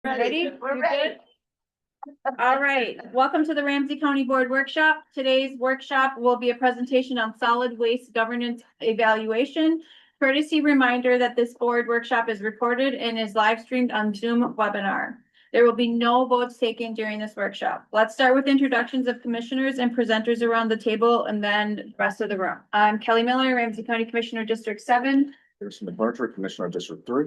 Ready? We're You ready. good? All right, welcome to the Ramsey County Board Workshop. Today's workshop will be a presentation on solid waste governance evaluation. Courtesy reminder that this board workshop is recorded and is live streamed on Zoom webinar. There will be no votes taken during this workshop. Let's start with introductions of commissioners and presenters around the table and then the rest of the room. I'm Kelly Miller, Ramsey County Commissioner, District 7. Here's McMurtry, Commissioner, District 3.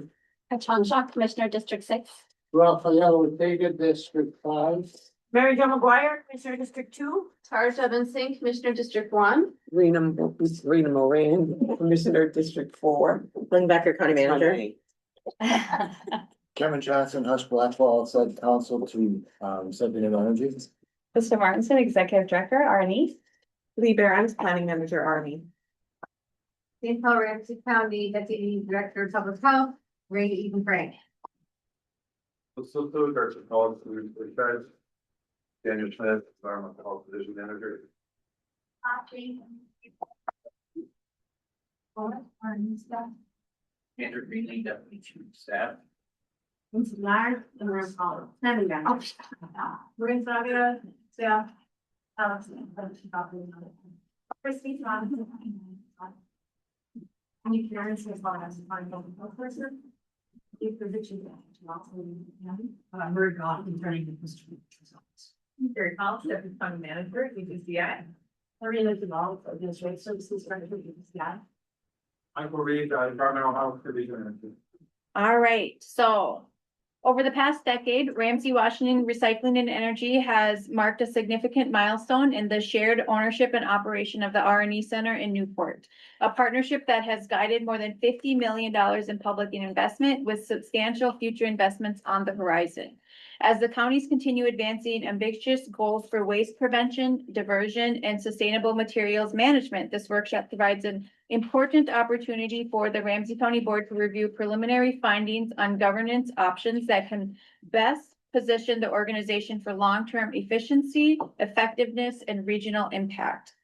John Shaw, Commissioner, District 6. Raphael Ortega, District 5. Mary Jo McGuire, Commissioner, District 2. Tarja Singh, Commissioner, District 1. Rena Moran, Commissioner, District 4. Lynn Becker, County Manager. Kevin Johnson, Hush Blackwell, said council to Subcommittee on Energy. Mr. Martinson, Executive Director, R&E. Lee Barons, Planning Manager, Army. St. Paul Ramsey County Deputy Director of Public Health, Ray Eden Frank. Daniel Smith, Environmental Health Division Manager. Andrew Greenlee, Deputy Chief of Staff. Mrs. Large, and we're all seven guys. Maureen Saga, staff. Christie, and you can answer as well as a health person. If the victim I'm very God concerning the history results. Very Collins, Deputy County Manager, UCCI. Marina Deval, Administrative Services Director, UCCI. Michael Reed, Environmental Health Division Manager. All right, so over the past decade, Ramsey Washington Recycling and Energy has marked a significant milestone in the shared ownership and operation of the R&E Center in Newport, a partnership that has guided more than $50 million in public investment with substantial future investments on the horizon. As the counties continue advancing ambitious goals for waste prevention, diversion, and sustainable materials management, this workshop provides an important opportunity for the Ramsey County Board to review preliminary findings on governance options that can best position the organization for long-term efficiency, effectiveness, and regional impact.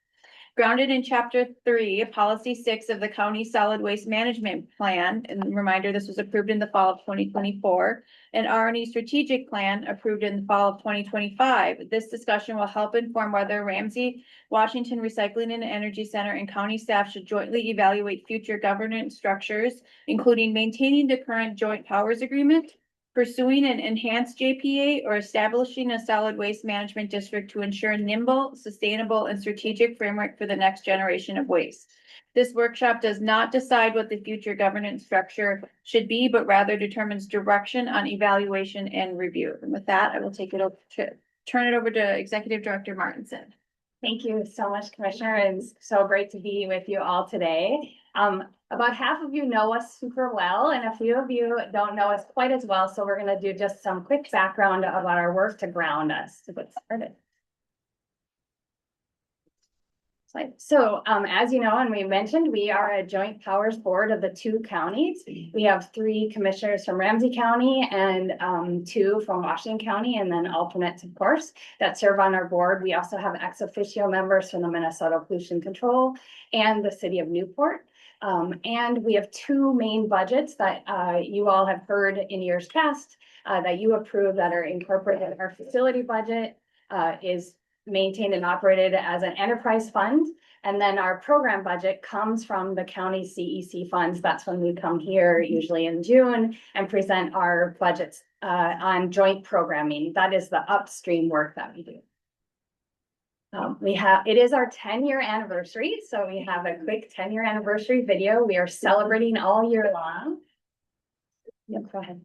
Grounded in Chapter 3, Policy 6 of the County Solid Waste Management Plan, and reminder, this was approved in the fall of 2024, and R&E Strategic Plan approved in the fall of 2025. This discussion will help inform whether Ramsey Washington Recycling and Energy Center and county staff should jointly evaluate future governance structures, including maintaining the current joint powers agreement, pursuing an enhanced JPA, or establishing a solid waste management district to ensure nimble, sustainable, and strategic framework for the next generation of waste. This workshop does not decide what the future governance structure should be, but rather determines direction on evaluation and review. And with that, I will turn it over to Executive Director Martinson. Thank you so much, Commissioner. It's so great to be with you all today. About half of you know us super well, and a few of you don't know us quite as well. So we're going to do just some quick background about our work to ground us to get started. So as you know, and we mentioned, we are a joint powers board of the two counties. We have 3 commissioners from Ramsey County and 2 from Washington County, and then alternates, of course, that serve on our board. We also have ex officio members from the Minnesota Pollution Control and the city of Newport. And we have 2 main budgets that you all have heard in years past that you approve that are incorporated. Our facility budget is maintained and operated as an enterprise fund. And then our program budget comes from the county CEC funds. That's when we come here, usually in June, and present our budgets on joint programming. That is the upstream work that we do. It is our 10-year anniversary. So we have a quick 10-year anniversary video. We are celebrating all year long. Yep, go ahead.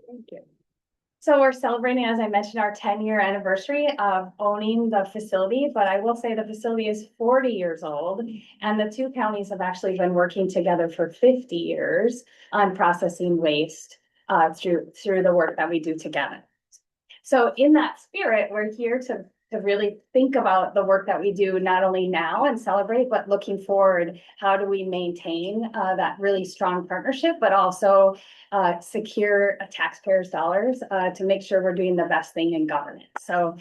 Thank you. So we're celebrating, as I mentioned, our 10-year anniversary of owning the facility, but I will say the facility is 40 years old. And the two counties have actually been working together for 50 years on processing waste through the work that we do together. So in that spirit, we're here to really think about the work that we do, not only now and celebrate, but looking forward, how do we maintain that really strong partnership, but also secure taxpayers' dollars to make sure we're doing the best thing in governance. So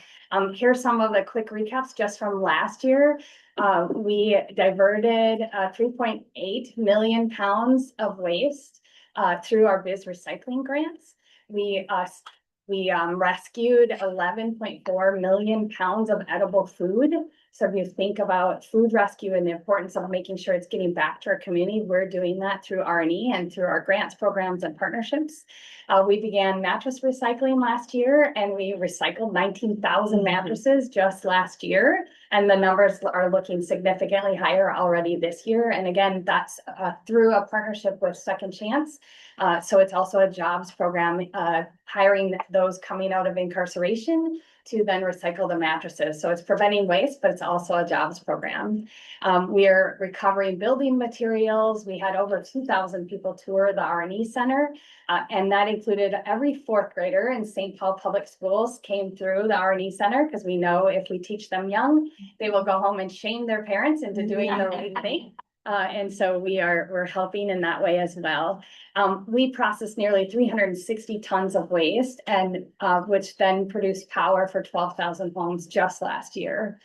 here's some of the quick recaps just from last year. We diverted 3.8 million pounds of waste through our biz recycling grants. We rescued 11.4 million pounds of edible food. So if you think about food rescue and the importance of making sure it's getting back to our community, we're doing that through R&E and through our grants programs and partnerships. We began mattress recycling last year, and we recycled 19,000 mattresses just last year. And the numbers are looking significantly higher already this year. And again, that's through a partnership with Second Chance. So it's also a jobs program, hiring those coming out of incarceration to then recycle the mattresses. So it's preventing waste, but it's also a jobs program. We are recovering building materials. We had over 2,000 people tour the R&E Center, and that included every fourth grader in St. Paul Public Schools came through the R&E Center, because we know if we teach them young, they will go home and shame their parents into doing the right thing. And so we're helping in that way as well. We processed nearly 360 tons of waste, and which then produced power for 12,000 homes just last year.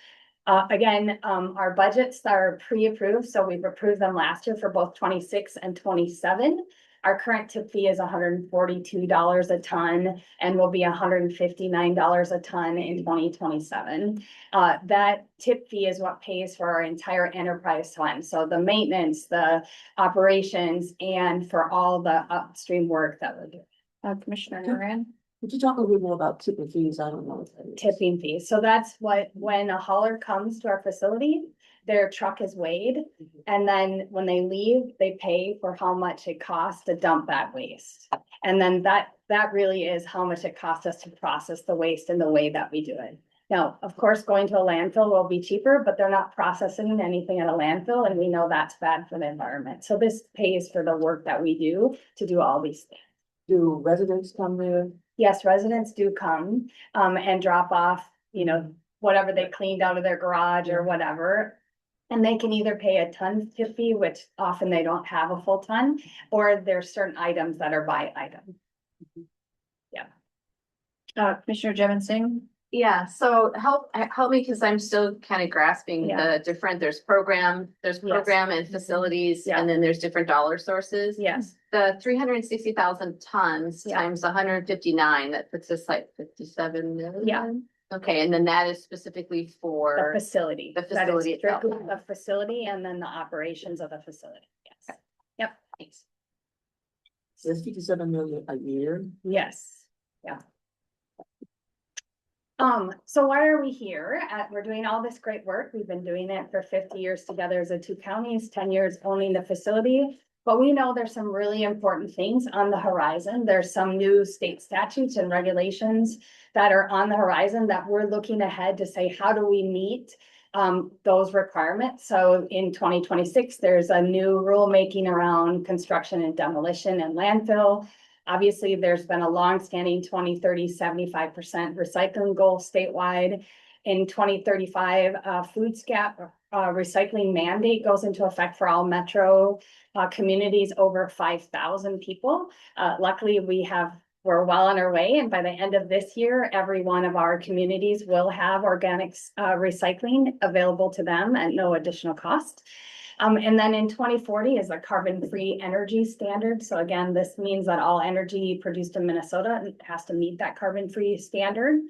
Again, our budgets are pre-approved, so we've approved them last year for both 26 and 27. Our current tip fee is $142 a ton and will be $159 a ton in 2027. That tip fee is what pays for our entire enterprise fund. So the maintenance, the operations, and for all the upstream work that we're doing. Commissioner Moran? Would you talk a little bit more about tipping fees? I don't know what that is. Tipping fees. So that's when a hauler comes to our facility, their truck is weighed, and then when they leave, they pay for how much it costs to dump that waste. And then that really is how much it costs us to process the waste in the way that we do it. Now, of course, going to a landfill will be cheaper, but they're not processing anything at a landfill, and we know that's bad for the environment. So this pays for the work that we do to do all these things. Do residents come there? Yes, residents do come and drop off, whatever they cleaned out of their garage or whatever. And they can either pay a ton tip fee, which often they don't have a full ton, or there's certain items that are by item. Commissioner Jevon Singh? Yeah, so help me, because I'm still kind of grasping Yeah. the different, there's program and facilities, Yeah. and then there's different dollar sources. Yes, The 360,000 tons Yeah. times 159, that puts us like 57 million. Yeah. Okay, and then that is specifically the for, facility. the That is facility itself. strictly the facility and then the operations of the facility. Yes. Yep. thanks. It's 57 million a year. Yes, yeah. So why are we here? We're doing all this great work. We've been doing it for 50 years together as the two counties, 10 years owning the facility. But we know there's some really important things on the horizon. There's some new state statutes and regulations that are on the horizon that we're looking ahead to say, how do we meet those requirements? So in 2026, there's a new rulemaking around construction and demolition and landfill. Obviously, there's been a longstanding 2030 75% recycling goal statewide. In 2035, food scrap recycling mandate goes into effect for all metro communities over 5,000 people. Luckily, we're well on our way, and by the end of this year, every one of our communities will have organics recycling available to them at no additional cost. And then in 2040 is a carbon-free energy standard. So again, this means that all energy produced in Minnesota has to meet that carbon-free standard.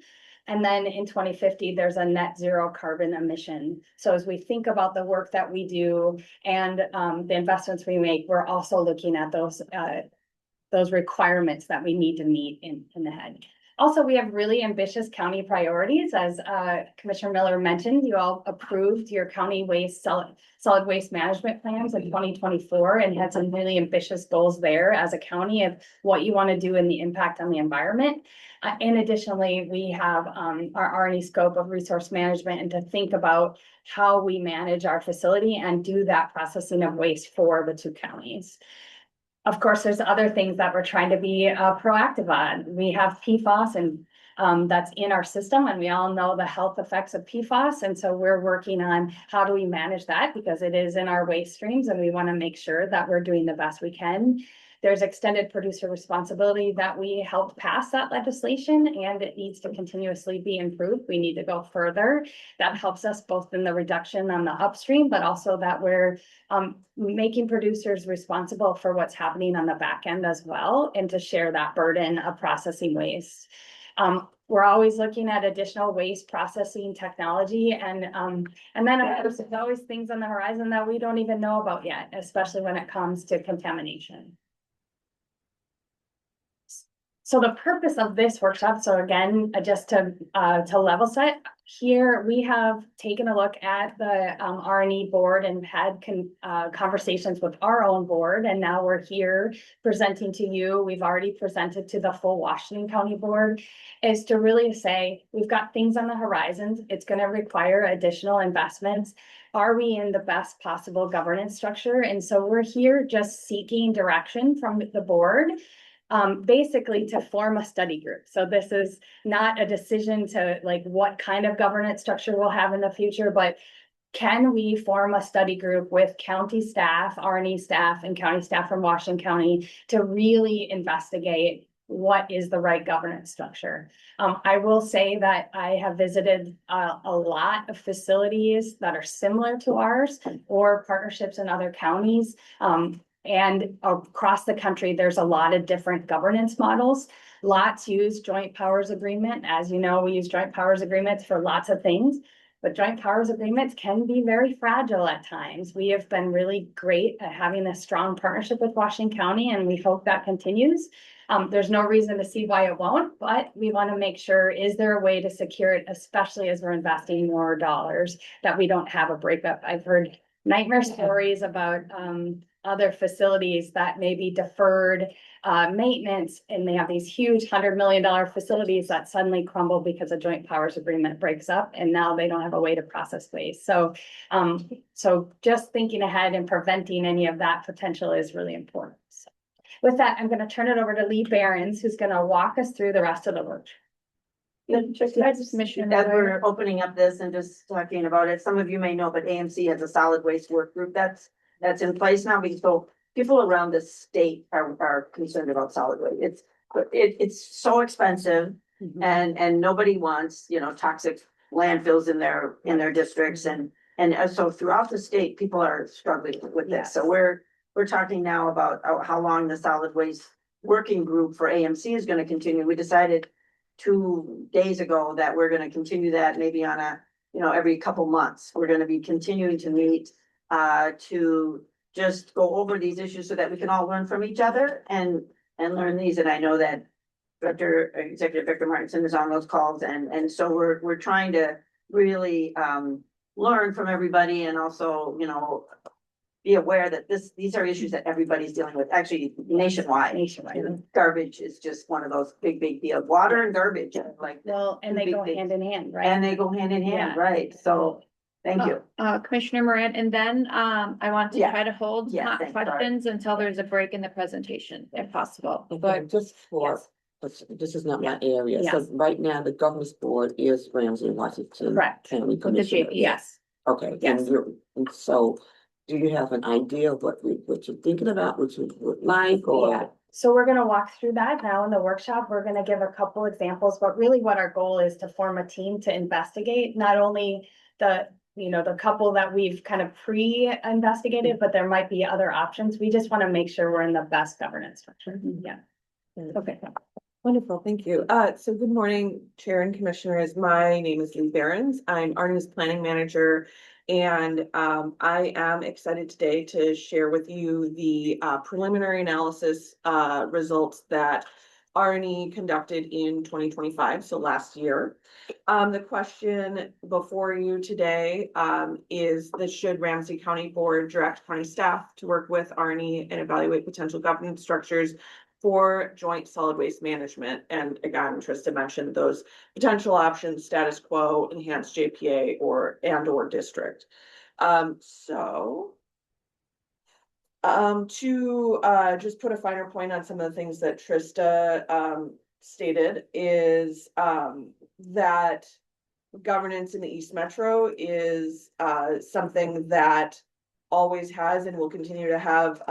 And then in 2050, there's a net zero carbon emission. So as we think about the work that we do and the investments we make, we're also looking at those requirements that we need to meet in the head. Also, we have really ambitious county priorities. As Commissioner Miller mentioned, you all approved your county solid waste management plans in 2024 and had some really ambitious goals there as a county of what you want to do and the impact on the environment. And additionally, we have our R&E scope of resource management and to think about how we manage our facility and do that processing of waste for the two counties. Of course, there's other things that we're trying to be proactive on. We have PFAS and that's in our system, and we all know the health effects of PFAS. And so we're working on how do we manage that, because it is in our waste streams and we want to make sure that we're doing the best we can. There's extended producer responsibility that we helped pass that legislation, and it needs to continuously be improved. We need to go further. That helps us both in the reduction on the upstream, but also that we're making producers responsible for what's happening on the back end as well, and to share that burden of processing waste. We're always looking at additional waste processing technology, and then there's always things on the horizon that we don't even know about yet, especially when it comes to contamination. So the purpose of this workshop, so again, just to level set, here we have taken a look at the R&E board and had conversations with our own board, and now we're here presenting to you. We've already presented to the full Washington County board, is to really say, we've got things on the horizons. It's going to require additional investments. Are we in the best possible governance structure? And so we're here just seeking direction from the board. Basically to form a study group. So this is not a decision to like what kind of governance structure we'll have in the future, but can we form a study group with county staff, R&E staff, and county staff from Washington County to really investigate what is the right governance structure? I will say that I have visited a lot of facilities that are similar to ours or partnerships in other counties. And across the country, there's a lot of different governance models. Lots use joint powers agreement. As you know, we use joint powers agreements for lots of things, but joint powers agreements can be very fragile at times. We have been really great at having a strong partnership with Washington County, and we hope that continues. There's no reason to see why it won't, but we want to make sure, is there a way to secure it, especially as we're investing more dollars, that we don't have a breakup? I've heard nightmare stories about other facilities that may be deferred maintenance, and they have these huge $100 million facilities that suddenly crumble because a joint powers agreement breaks up, and now they don't have a way to process waste. So, so just thinking ahead and preventing any of that potential is really important. So with that, I'm going to turn it over to Lee Behrens, who's going to walk us through the rest of the work. Commissioner As we're opening up this and just talking about it, some of you may know, but AMC has a solid waste work group that's in place now, because so people around the state are concerned about solid waste. It's so expensive, and nobody wants, you know, toxic landfills in their districts, and so throughout the state, people are struggling with this. Yes. So we're talking now about how long the solid waste working group for AMC is going to continue. We decided 2 days ago that we're going to continue that maybe on a, you know, every couple months. We're going to be continuing to meet to just go over these issues so that we can all learn from each other and learn these. And I know that Executive Director Martinson is on those calls, and so we're trying to really learn from everybody, and also, you know, be aware that these are issues that everybody's dealing with, actually nationwide. Garbage is just one of those big deals. Water and garbage, like, Well, and they go hand in hand, right? and they go hand in hand, Yeah. right? So, thank you. Commissioner Moran, and then I want to Yeah. try to hold Yeah, thanks, sorry. questions until there's a break in the presentation, if possible. But But just for, Yes. this is not my area, so Yes. right now, the governance board is Ramsey and Washington Correct. County with the Commissioner. JP, Yes. Okay, Yes. and so, do you have an idea of what you're thinking about, what you would like, or? Yeah, so we're gonna walk through that now in the workshop. We're gonna give a couple examples, but really what our goal is to form a team to investigate not only the, you know, the couple that we've kind of pre-investigated, but there might be other options. We just want to make sure we're in the best governance structure. Yeah. Okay. Wonderful, thank you. So good morning, Chair and Commissioners. My name is Lee Behrens. I'm Artemis Planning Manager, and I am excited today to share with you the preliminary analysis results that R&E conducted in 2025, so last year. The question before you today is that should Ramsey County Board direct county staff to work with R&E and evaluate potential governance structures for joint solid waste management? And again, Trista mentioned those potential options: status quo, enhanced JPA, or district. To just put a finer point on some of the things that Trista stated is that governance in the East Metro is something that always has and will continue to have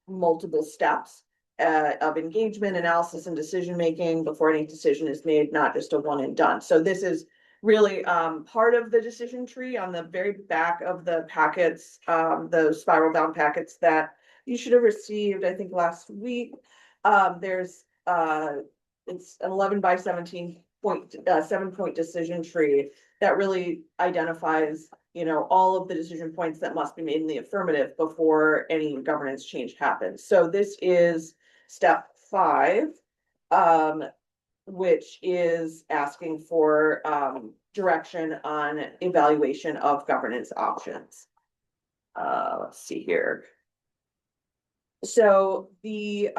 multiple steps of engagement, analysis, and decision making before any decision is made, not just a one and done. So this is really part of the decision tree on the very back of the packets, those spiral bound packets that you should have received, I think, last week. There's it's an 11 by 17 point 7-point decision tree that really identifies, you know, all of the decision points that must be made in the affirmative before any governance change happens. So this is step 5, which is asking for direction on evaluation of governance options. Let's see here. So the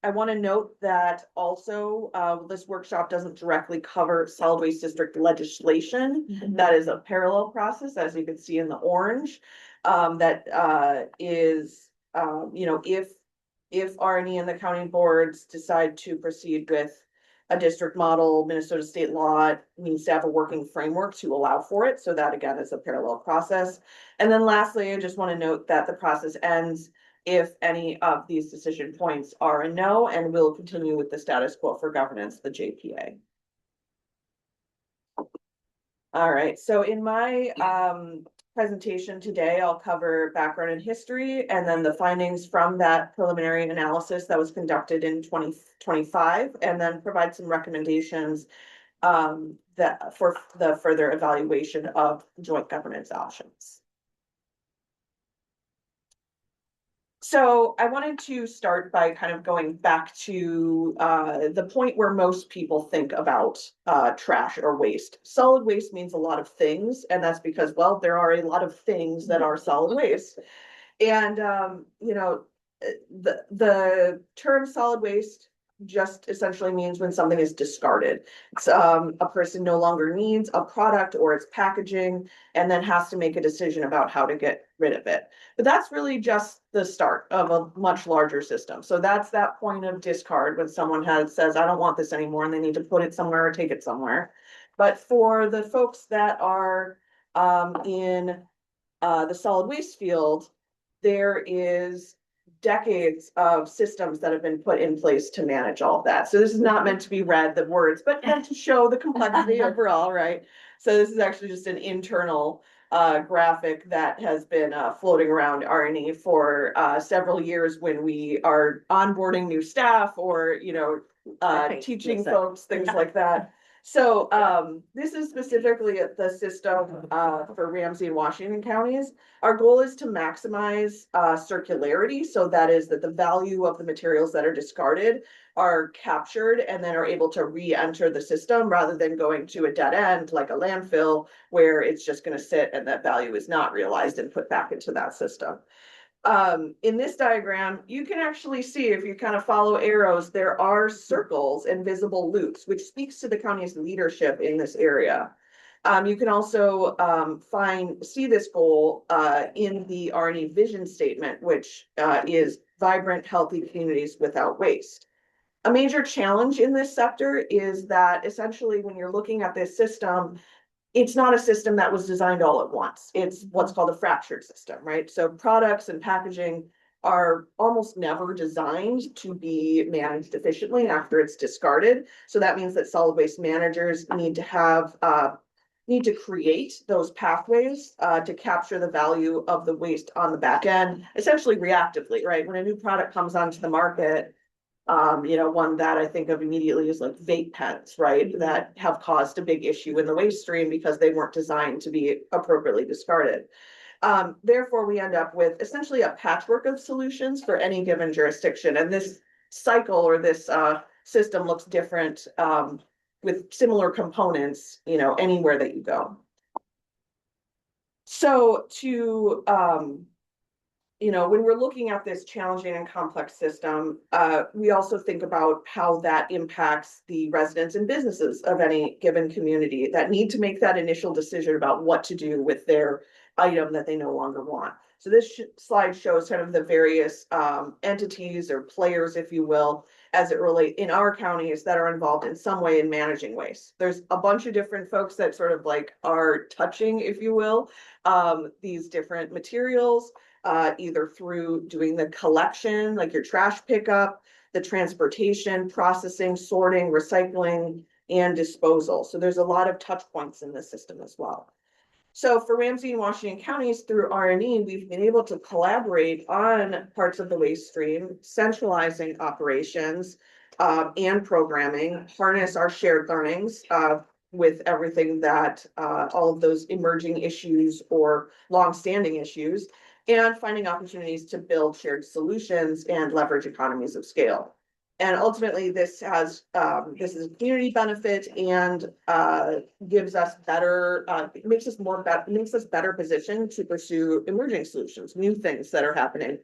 I want to note that also this workshop doesn't directly cover solid waste district legislation. That is a parallel process, as you can see in the orange. That is, you know, if R&E and the county boards decide to proceed with a district model, Minnesota state law needs to have a working framework to allow for it. So that again is a parallel process. And then lastly, I just want to note that the process ends if any of these decision points are a no, and we'll continue with the status quo for governance, the JPA. All right, so in my presentation today, I'll cover background and history, and then the findings from that preliminary analysis that was conducted in 2025, and then provide some recommendations that for the further evaluation of joint governance options. So I wanted to start by kind of going back to the point where most people think about trash or waste. Solid waste means a lot of things, and that's because, well, there are a lot of things that are solid waste. And you know, the term solid waste just essentially means when something is discarded. It's a person no longer needs a product or its packaging and then has to make a decision about how to get rid of it. But that's really just the start of a much larger system. So that's that point of discard when someone says, I don't want this anymore, and they need to put it somewhere or take it somewhere. But for the folks that are in the solid waste field, there is decades of systems that have been put in place to manage all of that. So this is not meant to be read, the words, but meant to show the complexity overall, right? So this is actually just an internal graphic that has been floating around R&E for several years when we are onboarding new staff or, you know, teaching folks, things like that. So this is specifically the system for Ramsey and Washington counties. Our goal is to maximize circularity. So that is that the value of the materials that are discarded are captured and then are able to re-enter the system rather than going to a dead end like a landfill where it's just going to sit and that value is not realized and put back into that system. In this diagram, you can actually see, if you kind of follow arrows, there are circles and visible loops, which speaks to the county's leadership in this area. You can also see this goal in the R&E vision statement, which is vibrant, healthy communities without waste. A major challenge in this sector is that essentially when you're looking at this system, it's not a system that was designed all at once. It's what's called a fractured system, right? So products and packaging are almost never designed to be managed efficiently after it's discarded. So that means that solid waste managers need to create those pathways to capture the value of the waste on the back end, essentially reactively, right? When a new product comes onto the market, you know, one that I think of immediately is like vape pens, right? That have caused a big issue in the waste stream because they weren't designed to be appropriately discarded. Therefore, we end up with essentially a patchwork of solutions for any given jurisdiction. And this cycle or this system looks different, with similar components, you know, anywhere that you go. So to, you know, when we're looking at this challenging and complex system, we also think about how that impacts the residents and businesses of any given community that need to make that initial decision about what to do with their item that they no longer want. So this slide shows kind of the various entities or players, if you will, as it relate in our counties that are involved in some way in managing waste. There's a bunch of different folks that sort of like are touching, if you will, these different materials, either through doing the collection, like your trash pickup, the transportation, processing, sorting, recycling, and disposal. So there's a lot of touch points in the system as well. So for Ramsey and Washington counties through R&E, we've been able to collaborate on parts of the waste stream, centralizing operations and programming, harness our shared learnings with everything that all of those emerging issues or longstanding issues, and finding opportunities to build shared solutions and leverage economies of scale. And ultimately, this is a community benefit and gives us better, makes us better positioned to pursue emerging solutions, new things that are happening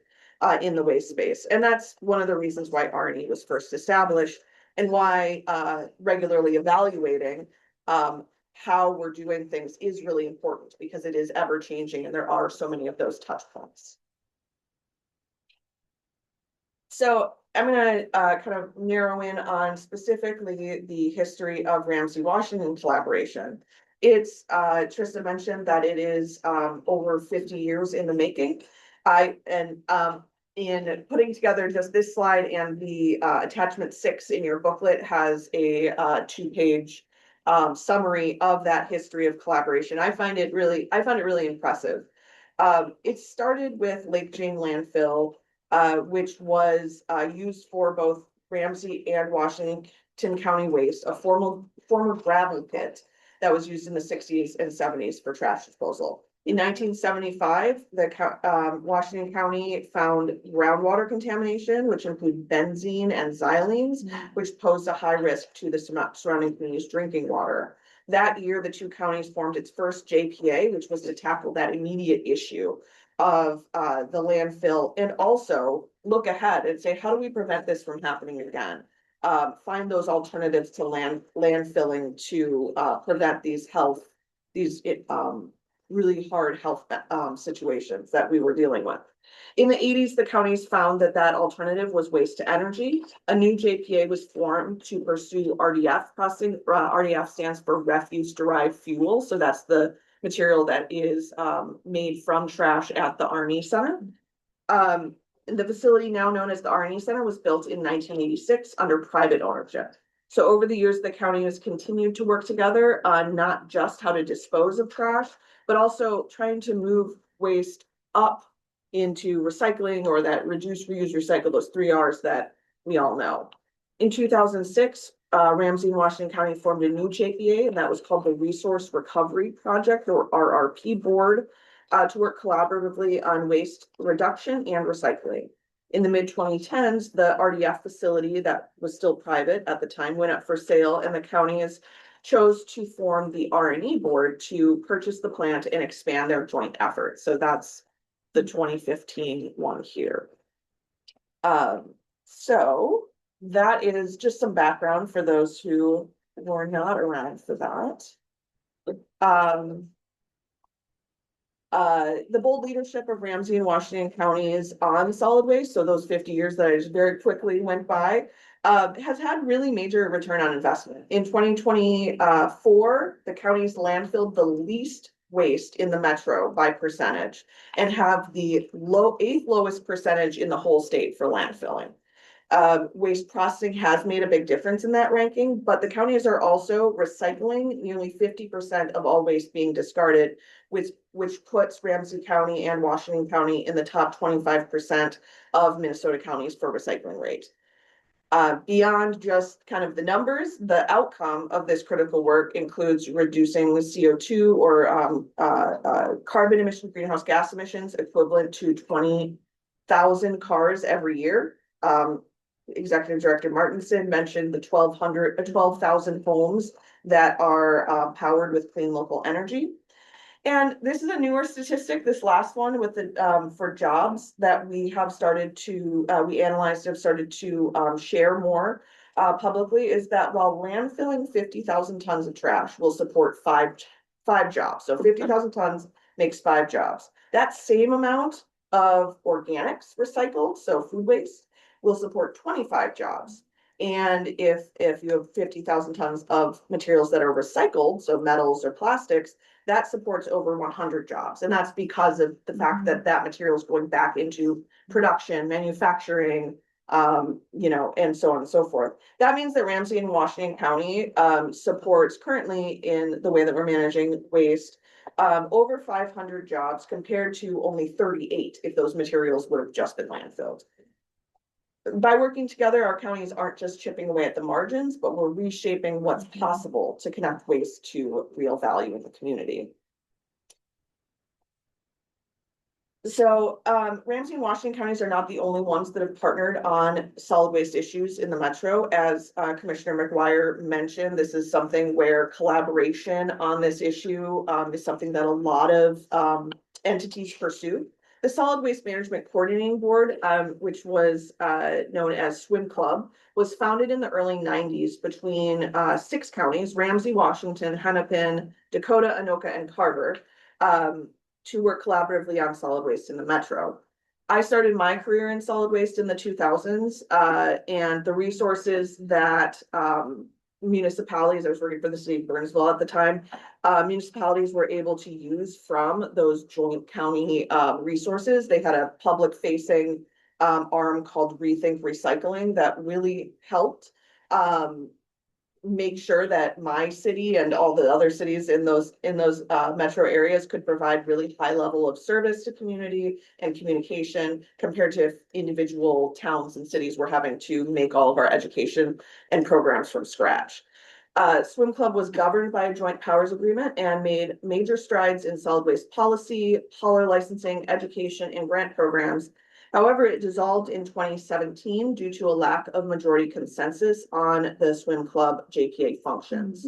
in the waste space. And that's one of the reasons why R&E was first established, and why regularly evaluating how we're doing things is really important, because it is ever changing and there are so many of those touch points. So I'm going to kind of narrow in on specifically the history of Ramsey Washington collaboration. It's Trista mentioned that it is over 50 years in the making. In putting together just this slide, and the attachment 6 in your booklet has a 2-page summary of that history of collaboration. I found it really impressive. It started with Lake Jane landfill, which was used for both Ramsey and Washington County waste, a former gravel pit that was used in the 60s and 70s for trash disposal. In 1975, Washington County found groundwater contamination, which included benzene and xylenes, which posed a high risk to the surrounding community's drinking water. That year, the two counties formed its first JPA, which was to tackle that immediate issue of the landfill, and also look ahead and say, how do we prevent this from happening again? Find those alternatives to landfilling to prevent these really hard health situations that we were dealing with. In the 80s, the counties found that alternative was waste to energy. A new JPA was formed to pursue RDF processing. RDF stands for refuse derived fuel. So that's the material that is made from trash at the R&E Center. The facility, now known as the R&E Center, was built in 1986 under private ownership. So over the years, the county has continued to work together on not just how to dispose of trash, but also trying to move waste up into recycling, or that reduce, reuse, recycle, those 3 R's that we all know. In 2006, Ramsey and Washington County formed a new JPA, and that was called the Resource Recovery Project, or RRP Board, to work collaboratively on waste reduction and recycling. In the mid-2010s, the RDF facility that was still private at the time went up for sale, and the county chose to form the R&E board to purchase the plant and expand their joint effort. So that's the 2015 one here. So that is just some background for those who were not around for that. The bold leadership of Ramsey and Washington counties on solid waste, so those 50 years that I just very quickly went by, has had really major return on investment. In 2024, the counties landfilled the least waste in the metro by percentage, and have the 8th lowest percentage in the whole state for landfilling. Waste processing has made a big difference in that ranking, but the counties are also recycling nearly 50% of all waste being discarded, which puts Ramsey County and Washington County in the top 25% of Minnesota counties for recycling rate. Beyond just kind of the numbers, the outcome of this critical work includes reducing the CO2 or carbon emission, greenhouse gas emissions equivalent to 20,000 cars every year. Executive Director Martinson mentioned the 12,000 homes that are powered with clean local energy. And this is a newer statistic, this last one with the, for jobs that we have started to, we analyzed, have started to, share more, publicly, is that while landfilling 50,000 tons of trash will support five jobs. So 50,000 tons makes 5 jobs. That same amount of organics recycled, so food waste, will support 25 jobs. And if you have 50,000 tons of materials that are recycled, so metals or plastics, that supports over 100 jobs. And that's because of the fact that that material is going back into production, manufacturing, you know, and so on and so forth. That means that Ramsey and Washington County supports currently, in the way that we're managing waste, over 500 jobs compared to only 38 if those materials would have just been landfilled. By working together, our counties aren't just chipping away at the margins, but we're reshaping what's possible to connect waste to real value in the community. So Ramsey and Washington counties are not the only ones that have partnered on solid waste issues in the metro. As Commissioner McGuire mentioned, this is something where collaboration on this issue is something that a lot of entities pursue. The Solid Waste Management Coordinating Board, which was known as Swim Club, was founded in the early 90s between 6 counties: Ramsey, Washington, Hennepin, Dakota, Anoka, and Carver, to work collaboratively on solid waste in the metro. I started my career in solid waste in the 2000s, and the resources that municipalities, I was working for the city of Burnsville at the time, municipalities were able to use from those joint county resources. They had a public facing arm called Rethink Recycling that really helped make sure that my city and all the other cities in those metro areas could provide really high level of service to community and communication, compared to if individual towns and cities were having to make all of our education and programs from scratch. Swim Club was governed by a joint powers agreement and made major strides in solid waste policy, hauler licensing, education, and grant programs. However, it dissolved in 2017 due to a lack of majority consensus on the Swim Club JPA functions.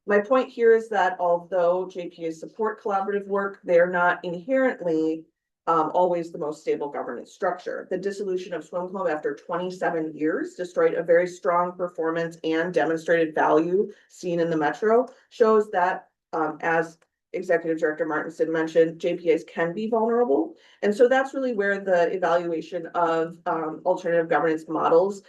My point here is that although JPAs support collaborative work, they're not inherently always the most stable governance structure. The dissolution of Swim Club after 27 years destroyed a very strong performance and demonstrated value seen in the metro, shows that as Executive Director Martinson mentioned, JPAs can be vulnerable. And so that's really where the evaluation of alternative governance models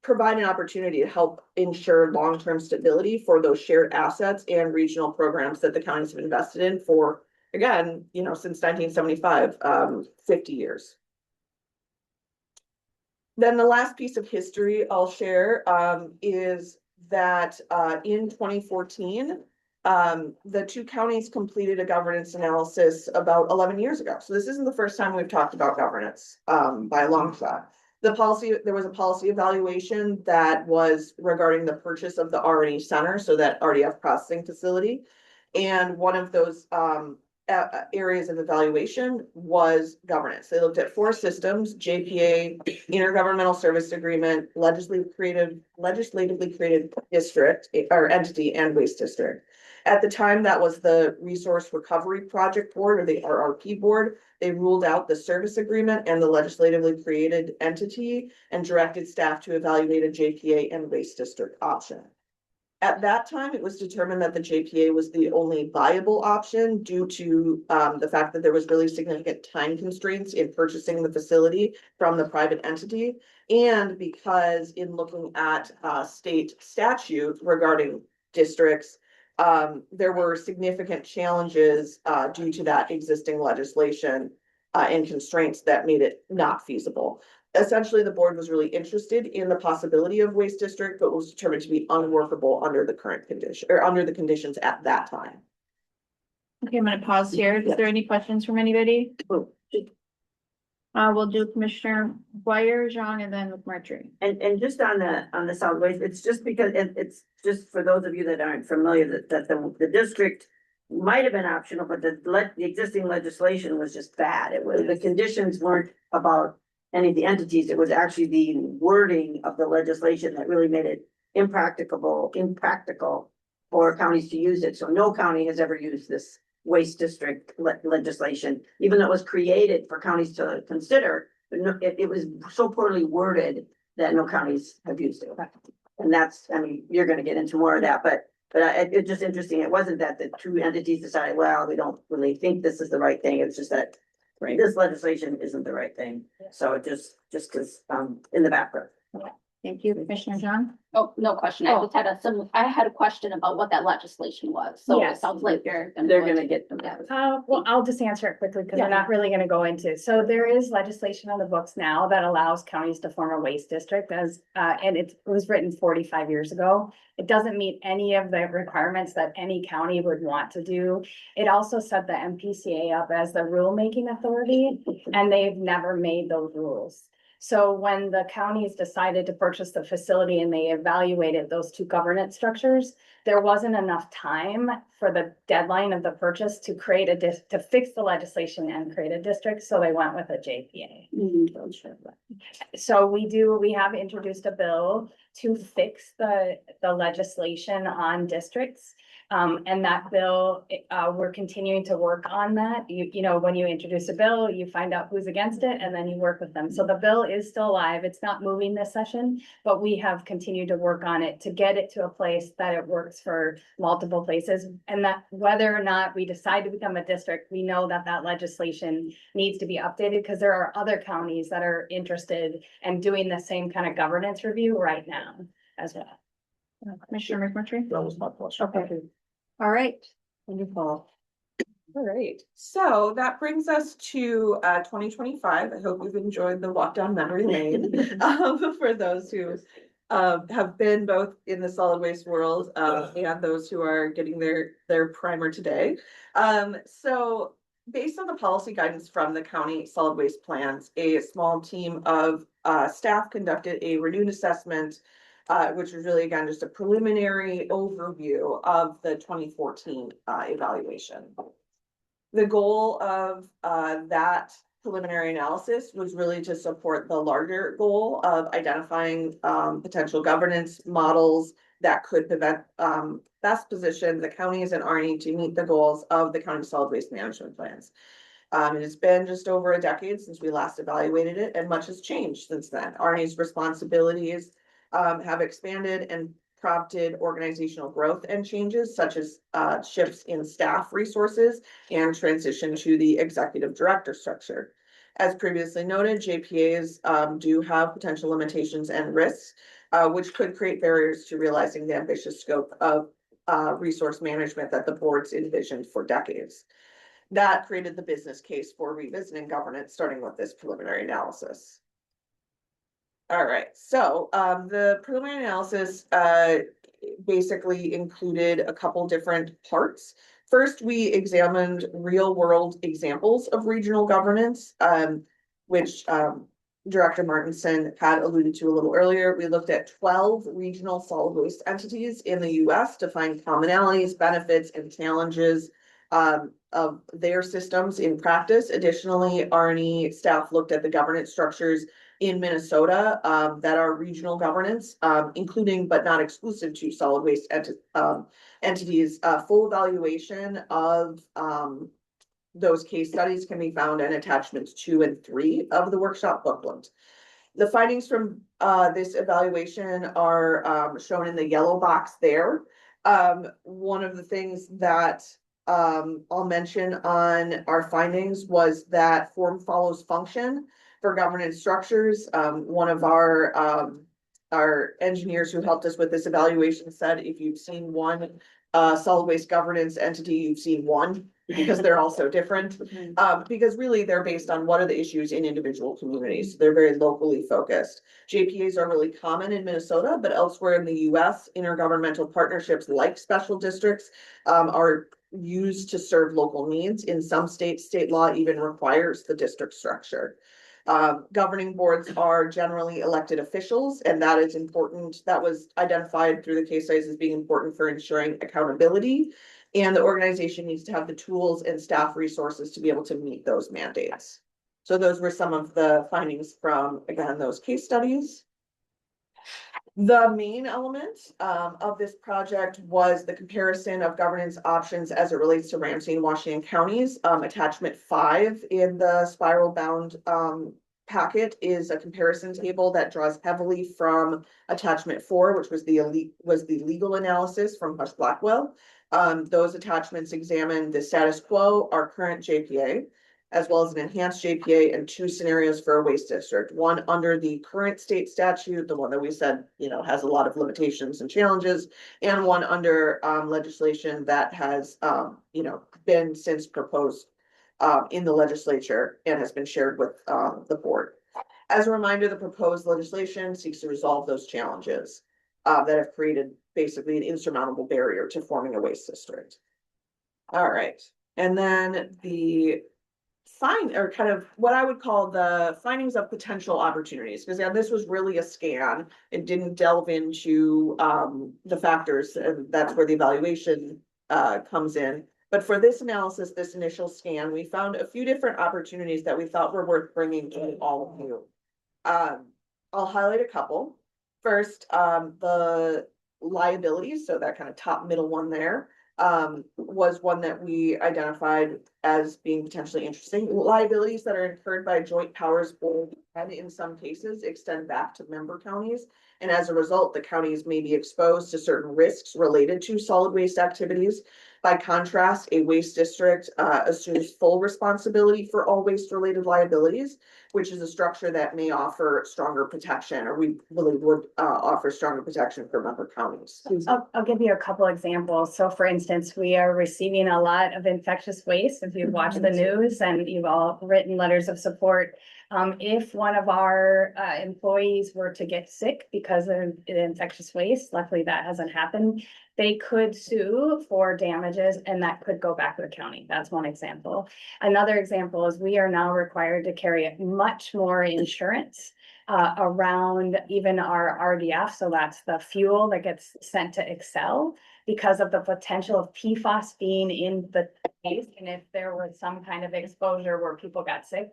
provide an opportunity to help ensure long-term stability for those shared assets and regional programs that the counties have invested in for, again, you know, since 1975, 50 years. Then the last piece of history I'll share is that in 2014, the 2 counties completed a governance analysis about 11 years ago. So this isn't the first time we've talked about governance by a long shot. There was a policy evaluation that was regarding the purchase of the R&E Center, so that RDF processing facility. And one of those areas of evaluation was governance. They looked at 4 systems: JPA, intergovernmental service agreement, legislatively created district or entity, and waste district. At the time, that was the Resource Recovery Project Board, or the RRP board. They ruled out the service agreement and the legislatively created entity and directed staff to evaluate a JPA and waste district option. At that time, it was determined that the JPA was the only viable option due to the fact that there was really significant time constraints in purchasing the facility from the private entity, and because in looking at state statute regarding districts, there were significant challenges due to that existing legislation and constraints that made it not feasible. Essentially, the board was really interested in the possibility of waste district, but was determined to be unworkable under the current condition, or under the conditions at that time. Okay, I'm gonna pause here. Is there any questions from anybody? We'll do Commissioner Dwyer, Jean, and then Marjorie. And just on the solid waste, it's just because it's just for those of you that aren't familiar, that the district might have been optional, but the existing legislation was just bad. It was, the conditions weren't about any of the entities. It was actually the wording of the legislation that really made it impracticable for counties to use it. So no county has ever used this waste district legislation, even though it was created for counties to consider. But no, it was so poorly worded that no counties have used it. And that's, I mean, you're gonna get into more of that, but it's just interesting. It wasn't that the two entities decided, well, we don't really think this is the right thing. It's just that this legislation isn't the right thing. So it just cause, in the background. Thank you, Commissioner John. Oh, no question. I just had I had a question about what that legislation was. So it Yes. sounds like they're They're gonna get them. Well, I'll just answer it quickly because we're not really gonna go into, so there is legislation on the books now that allows counties to form a waste district as, and it was written 45 years ago. It doesn't meet any of the requirements that any county would want to do. It also set the MPCA up as the rulemaking authority, and they've never made those rules. So when the counties decided to purchase the facility and they evaluated those two governance structures, there wasn't enough time for the deadline of the purchase to create to fix the legislation and create a district, so they went with a JPA. So we have introduced a bill to fix the legislation on districts. And that bill, we're continuing to work on that. You know, when you introduce a bill, you find out who's against it and then you work with them. So the bill is still alive. It's not moving this session, but we have continued to work on it to get it to a place that it works for multiple places. And that whether or not we decide to become a district, we know that that legislation needs to be updated because there are other counties that are interested and doing the same kind of governance review right now as well. Commissioner McMurtry? That was my question. Okay. All right. Wonderful. All right, so that brings us to 2025. I hope you've enjoyed the walk down memory lane. For those who have been both in the solid waste world and those who are getting their primer today. So based on the policy guidance from the county solid waste plans, a small team of staff conducted a renewed assessment, which was really, again, just a preliminary overview of the 2014 evaluation. The goal of that preliminary analysis was really to support the larger goal of identifying potential governance models that could best position the counties and RNE to meet the goals of the county solid waste management plans. It has been just over a decade since we last evaluated it, and much has changed since then. RNE's responsibilities have expanded and prompted organizational growth and changes such as shifts in staff resources and transition to the executive director structure. As previously noted, JPAs do have potential limitations and risks, which could create barriers to realizing the ambitious scope of resource management that the boards envisioned for decades. That created the business case for revisiting governance, starting with this preliminary analysis. All right, so the preliminary analysis basically included a couple different parts. First, we examined real world examples of regional governance, which Director Martinson had alluded to a little earlier. We looked at 12 regional solid waste entities in the US to find commonalities, benefits, and challenges of their systems in practice. Additionally, RNE staff looked at the governance structures in Minnesota that are regional governance, including but not exclusive to solid waste entities. Full evaluation of those case studies can be found in attachments 2 and 3 of the workshop booklet. The findings from this evaluation are shown in the yellow box there. One of the things that I'll mention on our findings was that form follows function for governance structures. One of our engineers who helped us with this evaluation said, if you've seen one solid waste governance entity, you've seen one, because they're all so different. Because really they're based on what are the issues in individual communities. They're very locally focused. JPAs are really common in Minnesota, but elsewhere in the US, intergovernmental partnerships like special districts are used to serve local needs. In some states, state law even requires the district structure. Governing boards are generally elected officials, and that is important. That was identified through the case studies as being important for ensuring accountability. And the organization needs to have the tools and staff resources to be able to meet those mandates. So those were some of the findings from, again, those case studies. The main element of this project was the comparison of governance options as it relates to Ramsey and Washington counties. Attachment 5 in the spiral bound packet is a comparison table that draws heavily from attachment 4, which was the legal analysis from Hush Blackwell. Those attachments examine the status quo, our current JPA, as well as an enhanced JPA and 2 scenarios for a waste district. One under the current state statute, the one that we said, has a lot of limitations and challenges, and one under legislation that has, been since proposed in the legislature and has been shared with the board. As a reminder, the proposed legislation seeks to resolve those challenges that have created basically an insurmountable barrier to forming a waste district. All right, and then the or kind of what I would call the findings of potential opportunities, because this was really a scan. It didn't delve into the factors, and that's where the evaluation comes in. But for this analysis, this initial scan, we found a few different opportunities that we thought were worth bringing to all of you. I'll highlight a couple. First, the liabilities, so that kind of top middle one there, was one that we identified as being potentially interesting. Liabilities that are incurred by joint powers board and in some cases extend back to member counties. And as a result, the counties may be exposed to certain risks related to solid waste activities. By contrast, a waste district assumes full responsibility for all waste related liabilities, which is a structure that may offer stronger protection, or we believe would offer stronger protection for member counties. I'll give you a couple examples. So for instance, we are receiving a lot of infectious waste. If you've watched the news and you've all written letters of support, if one of our employees were to get sick because of infectious waste, luckily that hasn't happened, they could sue for damages and that could go back to the county. That's one example. Another example is we are now required to carry much more insurance around even our RDF. So that's the fuel that gets sent to Excel because of the potential of PFAS being in the waste. And if there was some kind of exposure where people got sick,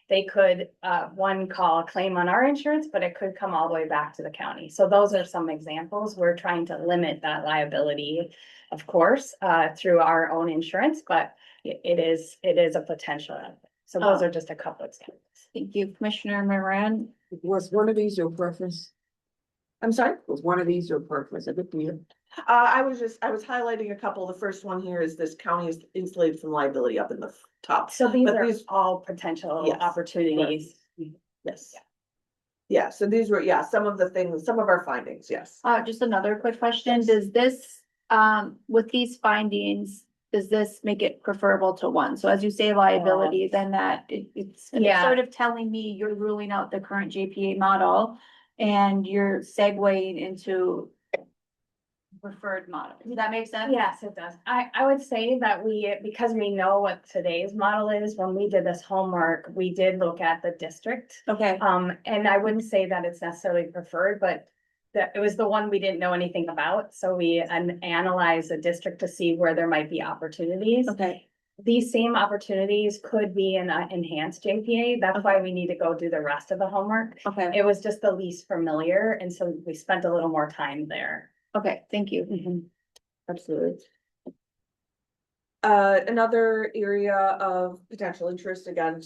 they could, call a claim on our insurance, but it could come all the way back to the county. So those are some examples. We're trying to limit that liability, of course, through our own insurance, but it is a potential. So those are just a couple examples. Thank you, Commissioner Moran. Was one of these your preference? I'm sorry? Was one of these your preference? Is it weird? I was highlighting a couple. The first one here is this county is insulated from liability up in the top. So these But are these- all potential Yes. opportunities. Yes. Yeah, so these were, some of the things, some of our findings, yes. Just another quick question. Does this, with these findings, does this make it preferable to one? So as you say liability, then it's Yeah. sort of telling me you're ruling out the current JPA model and you're segueing into preferred model. Does that make sense? Yes, it does. I would say that because we know what today's model is, when we did this homework, we did look at the district. Okay. And I wouldn't say that it's necessarily preferred, but it was the one we didn't know anything about. So we analyzed the district to see where there might be opportunities. Okay. These same opportunities could be in an enhanced JPA. That's why we need to go do the rest of the homework. Okay. It was just the least familiar, and so we spent a little more time there. Okay. Thank you. Absolutely. Another area of potential interest again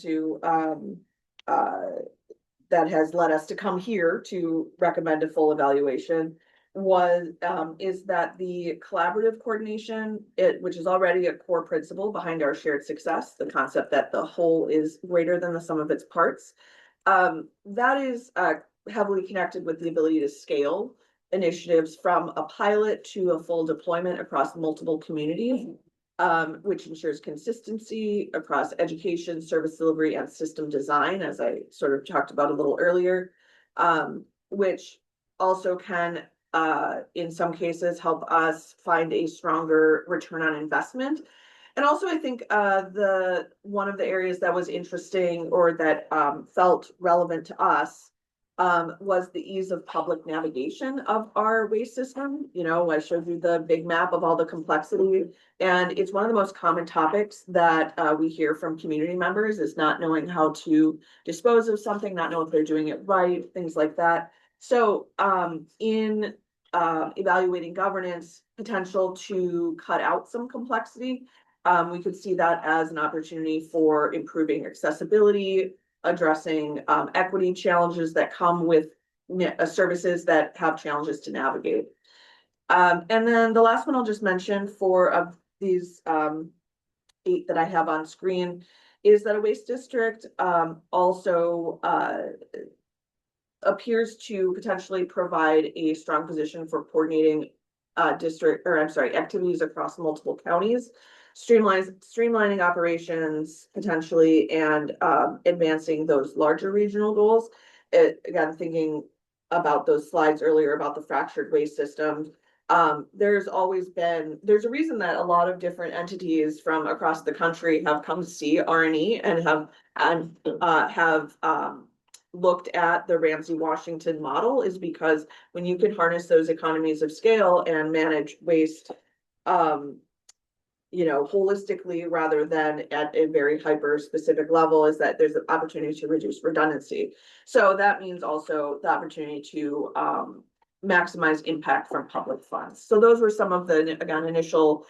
that has led us to come here to recommend a full evaluation is that the collaborative coordination, which is already a core principle behind our shared success, the concept that the whole is greater than the sum of its parts, that is heavily connected with the ability to scale initiatives from a pilot to a full deployment across multiple communities, which ensures consistency across education, service delivery, and system design, as I sort of talked about a little earlier, which also can, in some cases, help us find a stronger return on investment. And also, I think one of the areas that was interesting or that felt relevant to us was the ease of public navigation of our waste system. You know, I showed you the big map of all the complexity, and it's one of the most common topics that we hear from community members is not knowing how to dispose of something, not know if they're doing it right, things like that. So in evaluating governance potential to cut out some complexity, we could see that as an opportunity for improving accessibility, addressing equity challenges that come with services that have challenges to navigate. And then the last one I'll just mention for these 8 that I have on screen is that a waste district also appears to potentially provide a strong position for coordinating activities across multiple counties, streamlining operations potentially, and advancing those larger regional goals. Again, thinking about those slides earlier about the fractured waste system, there's a reason that a lot of different entities from across the country have come to see R&E and have looked at the Ramsey Washington model, is because when you can harness those economies of scale and manage waste you know, holistically rather than at a very hyper specific level, is that there's an opportunity to reduce redundancy. So that means also the opportunity to maximize impact from public funds. So those were some of the, again, initial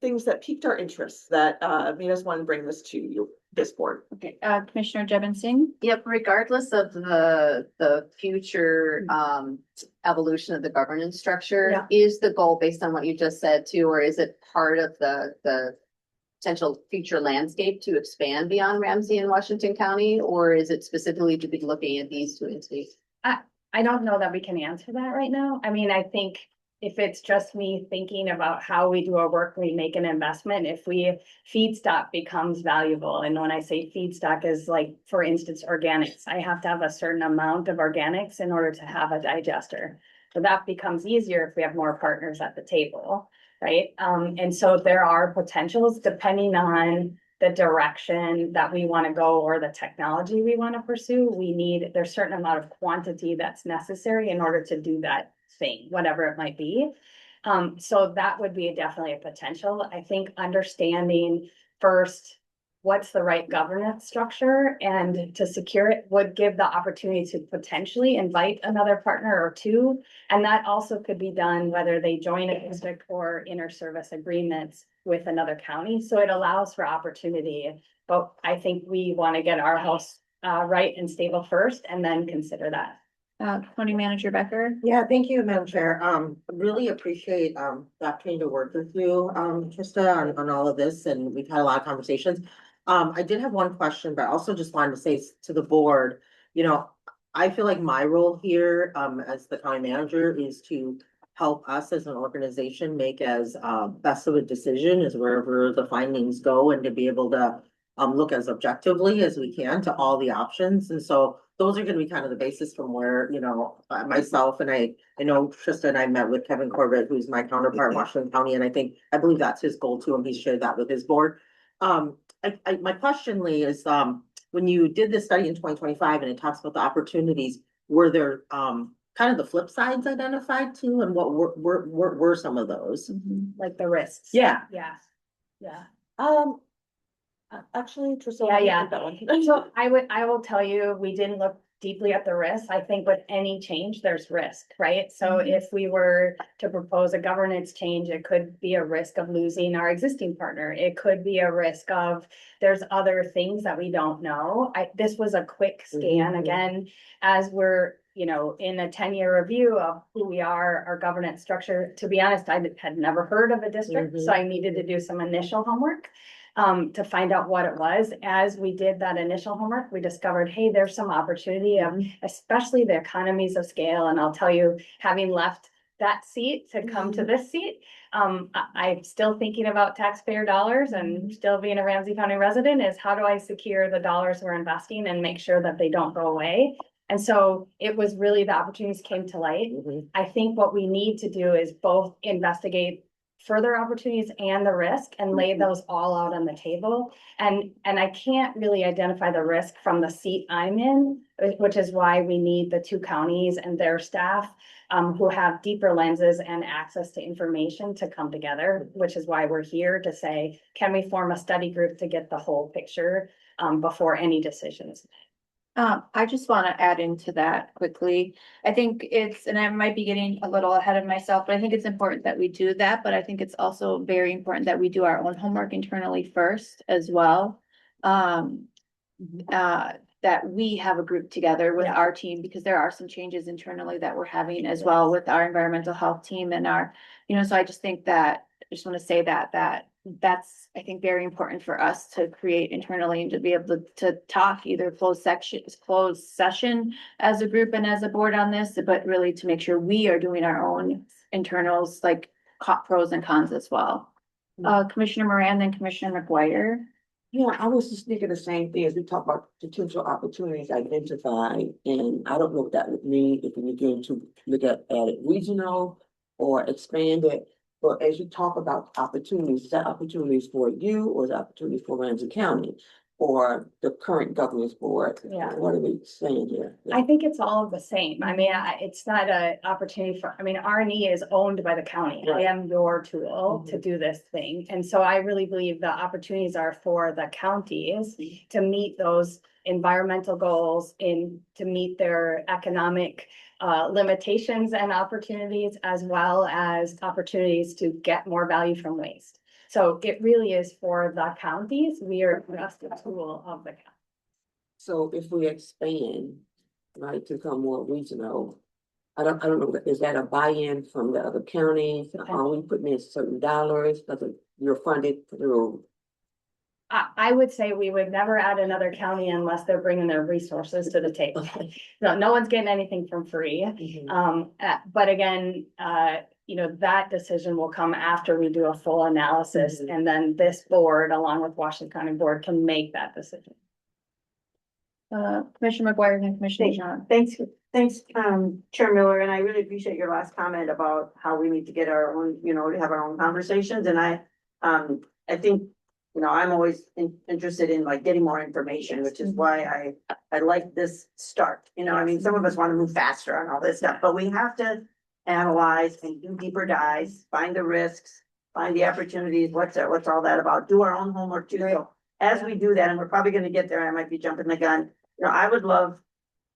things that piqued our interest that made us want to bring this to this board. Okay, Commissioner Jevon Singh? Yep, regardless of the future evolution of the governance structure, Yeah. is the goal based on what you just said too, or is it part of the potential future landscape to expand beyond Ramsey and Washington County, or is it specifically to be looking at these 2 entities? I don't know that we can answer that right now. I mean, I think if it's just me thinking about how we do our work, we make an investment, if feedstock becomes valuable. And when I say feedstock is like, for instance, organics, I have to have a certain amount of organics in order to have a digester. So that becomes easier if we have more partners at the table, right? And so there are potentials depending on the direction that we want to go or the technology we want to pursue. There's a certain amount of quantity that's necessary in order to do that thing, whatever it might be. So that would be definitely a potential. I think understanding first what's the right governance structure and to secure it would give the opportunity to potentially invite another partner or 2. And that also could be done whether they join a district or inter-service agreements with another county. So it allows for opportunity. But I think we want to get our house right and stable first and then consider that. County Manager Becker? Yeah, thank you, Madam Chair. Really appreciate the opportunity to work with you, Trista, on all of this, and we've had a lot of conversations. I did have one question, but I also just wanted to say to the board, you know, I feel like my role here as the county manager is to help us as an organization make as best of a decision as wherever the findings go, and to be able to look as objectively as we can to all the options. And so those are going to be kind of the basis from where, you know, myself and I know Trista and I met with Kevin Corbett, who's my counterpart in Washington County. And I believe that's his goal too. And he's shared that with his board. My question, Lee, is when you did this study in 2025 and it talks about the opportunities, were there kind of the flip sides identified too? And what were some of those? Like the risks. Yeah. Yeah. Yeah. Actually, Trista, Yeah. that one. So I will tell you, we didn't look deeply at the risk. I think with any change, there's risk, right? So if we were to propose a governance change, it could be a risk of losing our existing partner. It could be a risk of there's other things that we don't know. This was a quick scan again, as we're, you know, in a 10-year review of who we are, our governance structure. To be honest, I had never heard of a district, so I needed to do some initial homework to find out what it was. As we did that initial homework, we discovered, hey, there's some opportunity, especially the economies of scale. And I'll tell you, having left that seat to come to this seat, I'm still thinking about taxpayer dollars and still being a Ramsey County resident is how do I secure the dollars we're investing and make sure that they don't go away? And so it was really the opportunities came to light. I think what we need to do is both investigate further opportunities and the risk and lay those all out on the table. And I can't really identify the risk from the seat I'm in, which is why we need the two counties and their staff who have deeper lenses and access to information to come together, which is why we're here to say, can we form a study group to get the whole picture before any decisions? I just want to add into that quickly. I think and I might be getting a little ahead of myself, but I think it's important that we do that. But I think it's also very important that we do our own homework internally first as well. That we have a group together with our team, because there are some changes internally that we're having as well with our environmental health team and our, so I just think that, I just want to say that's, I think, very important for us to create internally and to be able to talk either closed session as a group and as a board on this, but really to make sure we are doing our own internals, like pros and cons as well. Commissioner Moran, then Commissioner McGuire. Yeah, I was just thinking the same thing as we talk about potential opportunities identified, and I don't know what that would mean if we begin to look at it regional or expand it. But as you talk about opportunities, is that opportunities for you or is that opportunities for Ramsey County or the current governance board? Yeah. What are we saying here? I think it's all of the same. I mean, it's not an opportunity R&E is owned by the county. I am your tool to do this thing. And so I really believe the opportunities are for the counties to meet those environmental goals to meet their economic limitations and opportunities, as well as opportunities to get more value from waste. So it really is for the counties. We are just a tool of the county. So if we expand, right, to become more regional, I don't know, is that a buy-in from the other counties? Are we putting in certain dollars, because you're funded through? I would say we would never add another county unless they're bringing their resources to the table. No one's getting anything from free. But again, that decision will come after we do a full analysis, and then this board, along with Washington County Board, can make that decision. Commissioner McGuire and Commissioner John. Thanks, Chair Miller, and I really appreciate your last comment about how we need to get our own, to have our own conversations, and I think, I'm always interested in like getting more information, which is why I like this start, some of us want to move faster on all this stuff, but we have to analyze and do deeper dives, find the risks, find the opportunities, what's all that about, do our own homework too. So as we do that, and we're probably gonna get there, I might be jumping the gun, I would love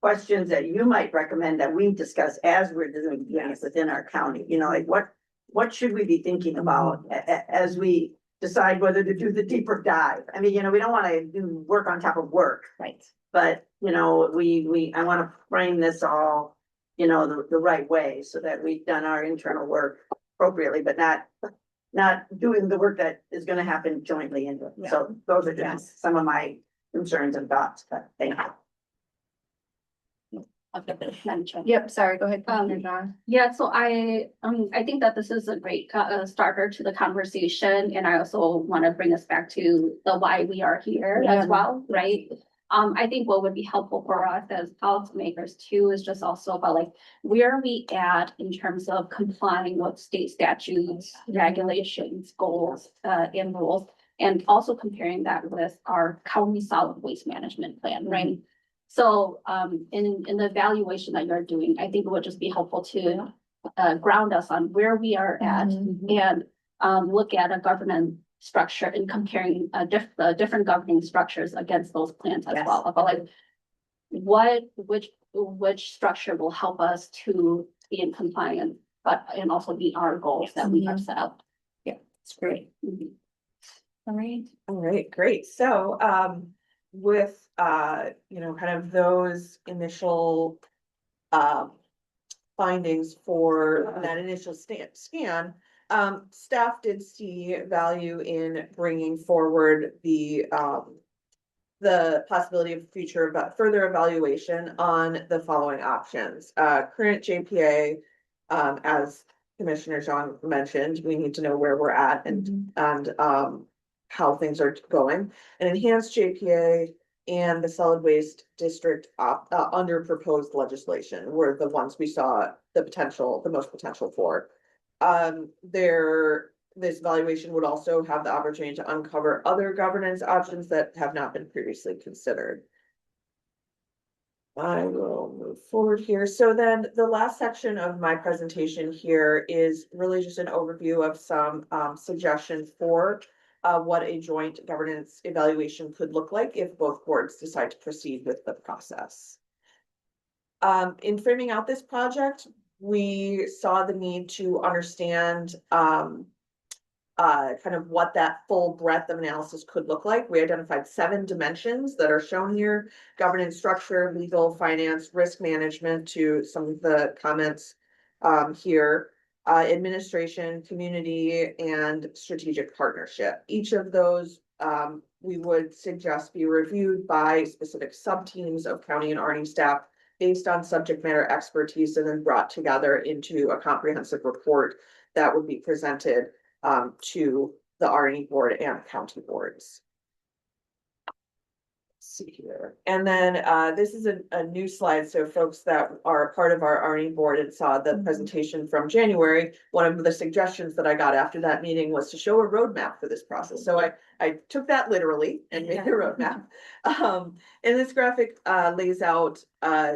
questions that you might recommend that we discuss as we're doing this within our county, like what should we be thinking about as we decide whether to do the deeper dive? I mean, we don't want to do work on top of work. Right. But, I want to frame this all, the right way so that we've done our internal work appropriately, but not doing the work that is going to happen jointly. And so those are just some of my concerns and thoughts, but thank you. Yep, sorry, go ahead, Commissioner John. Yeah, so I think that this is a great starter to the conversation, and I also want to bring us back to the why we are here as well, right? I think what would be helpful for us as policymakers too is just also about like where are we at in terms of complying with state statutes, regulations, goals, and rules, and also comparing that with our county solid waste management plan, right? So in the evaluation that you're doing, I think it would just be helpful to ground us on where we are at and look at a governance structure and comparing different governing structures against those plans as well. About like which structure will help us to be in compliance, and also meet our goals that we have set out. Yeah, it's great. All right, great. So with kind of those initial findings for that initial scan, staff did see value in bringing forward the possibility of further evaluation on the following options. Current JPA, as Commissioner John mentioned, we need to know where we're at and how things are going. An enhanced JPA and the solid waste district under proposed legislation were the ones we saw the most potential for. There this evaluation would also have the opportunity to uncover other governance options that have not been previously considered. I will move forward here. So then the last section of my presentation here is really just an overview of some suggestions for what a joint governance evaluation could look like if both boards decide to proceed with the process. In framing out this project, we saw the need to understand kind of what that full breadth of analysis could look like. We identified 7 dimensions that are shown here: governance structure, legal, finance, risk management, to some of the comments here, administration, community, and strategic partnership. Each of those we would suggest be reviewed by specific sub-teams of county and RNE staff based on subject matter expertise, and then brought together into a comprehensive report that would be presented to the RNE board and county boards. Let's see here. And then this is a new slide. So folks that are a part of our RNE board and saw the presentation from January, one of the suggestions that I got after that meeting was to show a roadmap for this process. So I took that literally and made a roadmap. And this graphic lays out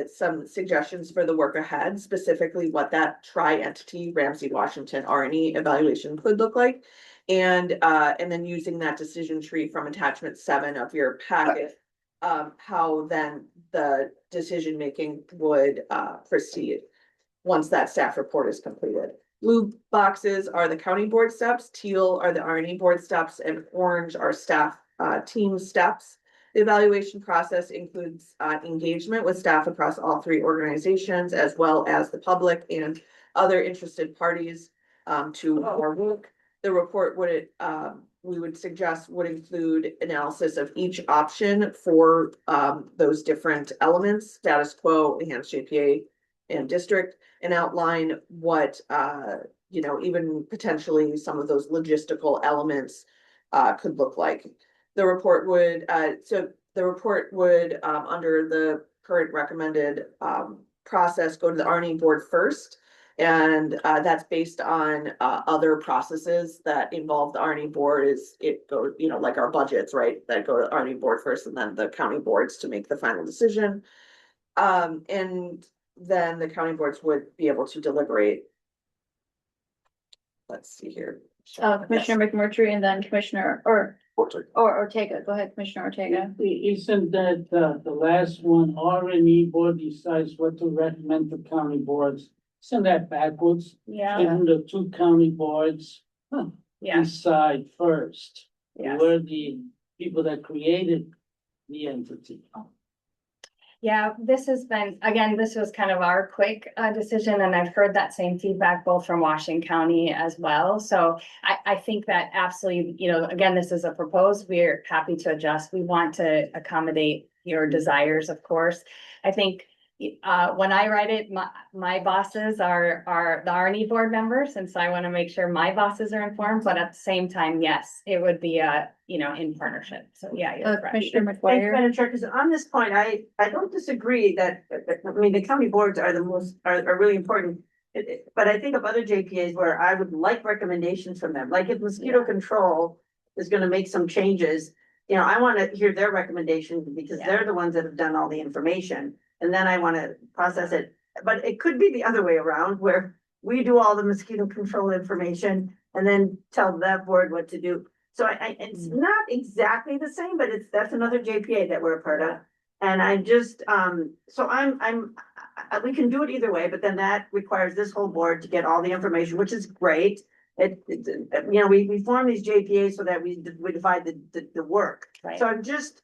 some suggestions for the work ahead, specifically what that tri-entity Ramsey Washington RNE evaluation could look like. And then using that decision tree from attachment 7 of your packet, how then the decision making would proceed once that staff report is completed. Blue boxes are the county board steps, teal are the RNE board steps, and orange are staff team steps. The evaluation process includes engagement with staff across all 3 organizations, as well as the public and other interested parties to our work. The report would we would suggest would include analysis of each option for those different elements: status quo, enhanced JPA, and district, and outline what you know, even potentially some of those logistical elements could look like. The report would under the current recommended process go to the RNE board first. And that's based on other processes that involve the RNE board. It goes, you know, like our budgets, right? That go to the RNE board first, and then the county boards to make the final decision. And then the county boards would be able to deliberate. Let's see here. Commissioner McMurtry and then Commissioner or Ortega. Go ahead, Commissioner Ortega. Isn't that the last one, RNE board decides what to recommend to county boards? Isn't that backwards? Yeah, And the 2 county boards yeah, decide first. yeah. We're the people that created the entity. Yeah, this has been, again, this was kind of our quick decision, and I've heard that same feedback both from Washington County as well. So I think that absolutely, you know, again, this is a proposed, we're happy to adjust. We want to accommodate your desires, of course. I think when I write it, my bosses are the RNE board members, and so I want to make sure my bosses are informed, but at the same time, yes, it would be you know, in partnership. So yeah, you're correct. Commissioner Thanks, McGuire. Madam Chair, because on this point, I don't disagree that, I mean, the county boards are are really important. But I think of other JPAs where I would like recommendations from them, like if mosquito control is gonna make some changes. You know, I want to hear their recommendations because they're the ones that have done all the information. And then I want to process it, but it could be the other way around where we do all the mosquito control information and then tell that board what to do. So it's not exactly the same, but that's another JPA that we're a part of. And I just, so we can do it either way, but then that requires this whole board to get all the information, which is great. You know, we form these JPAs so that we divide the work. Right. So I'm just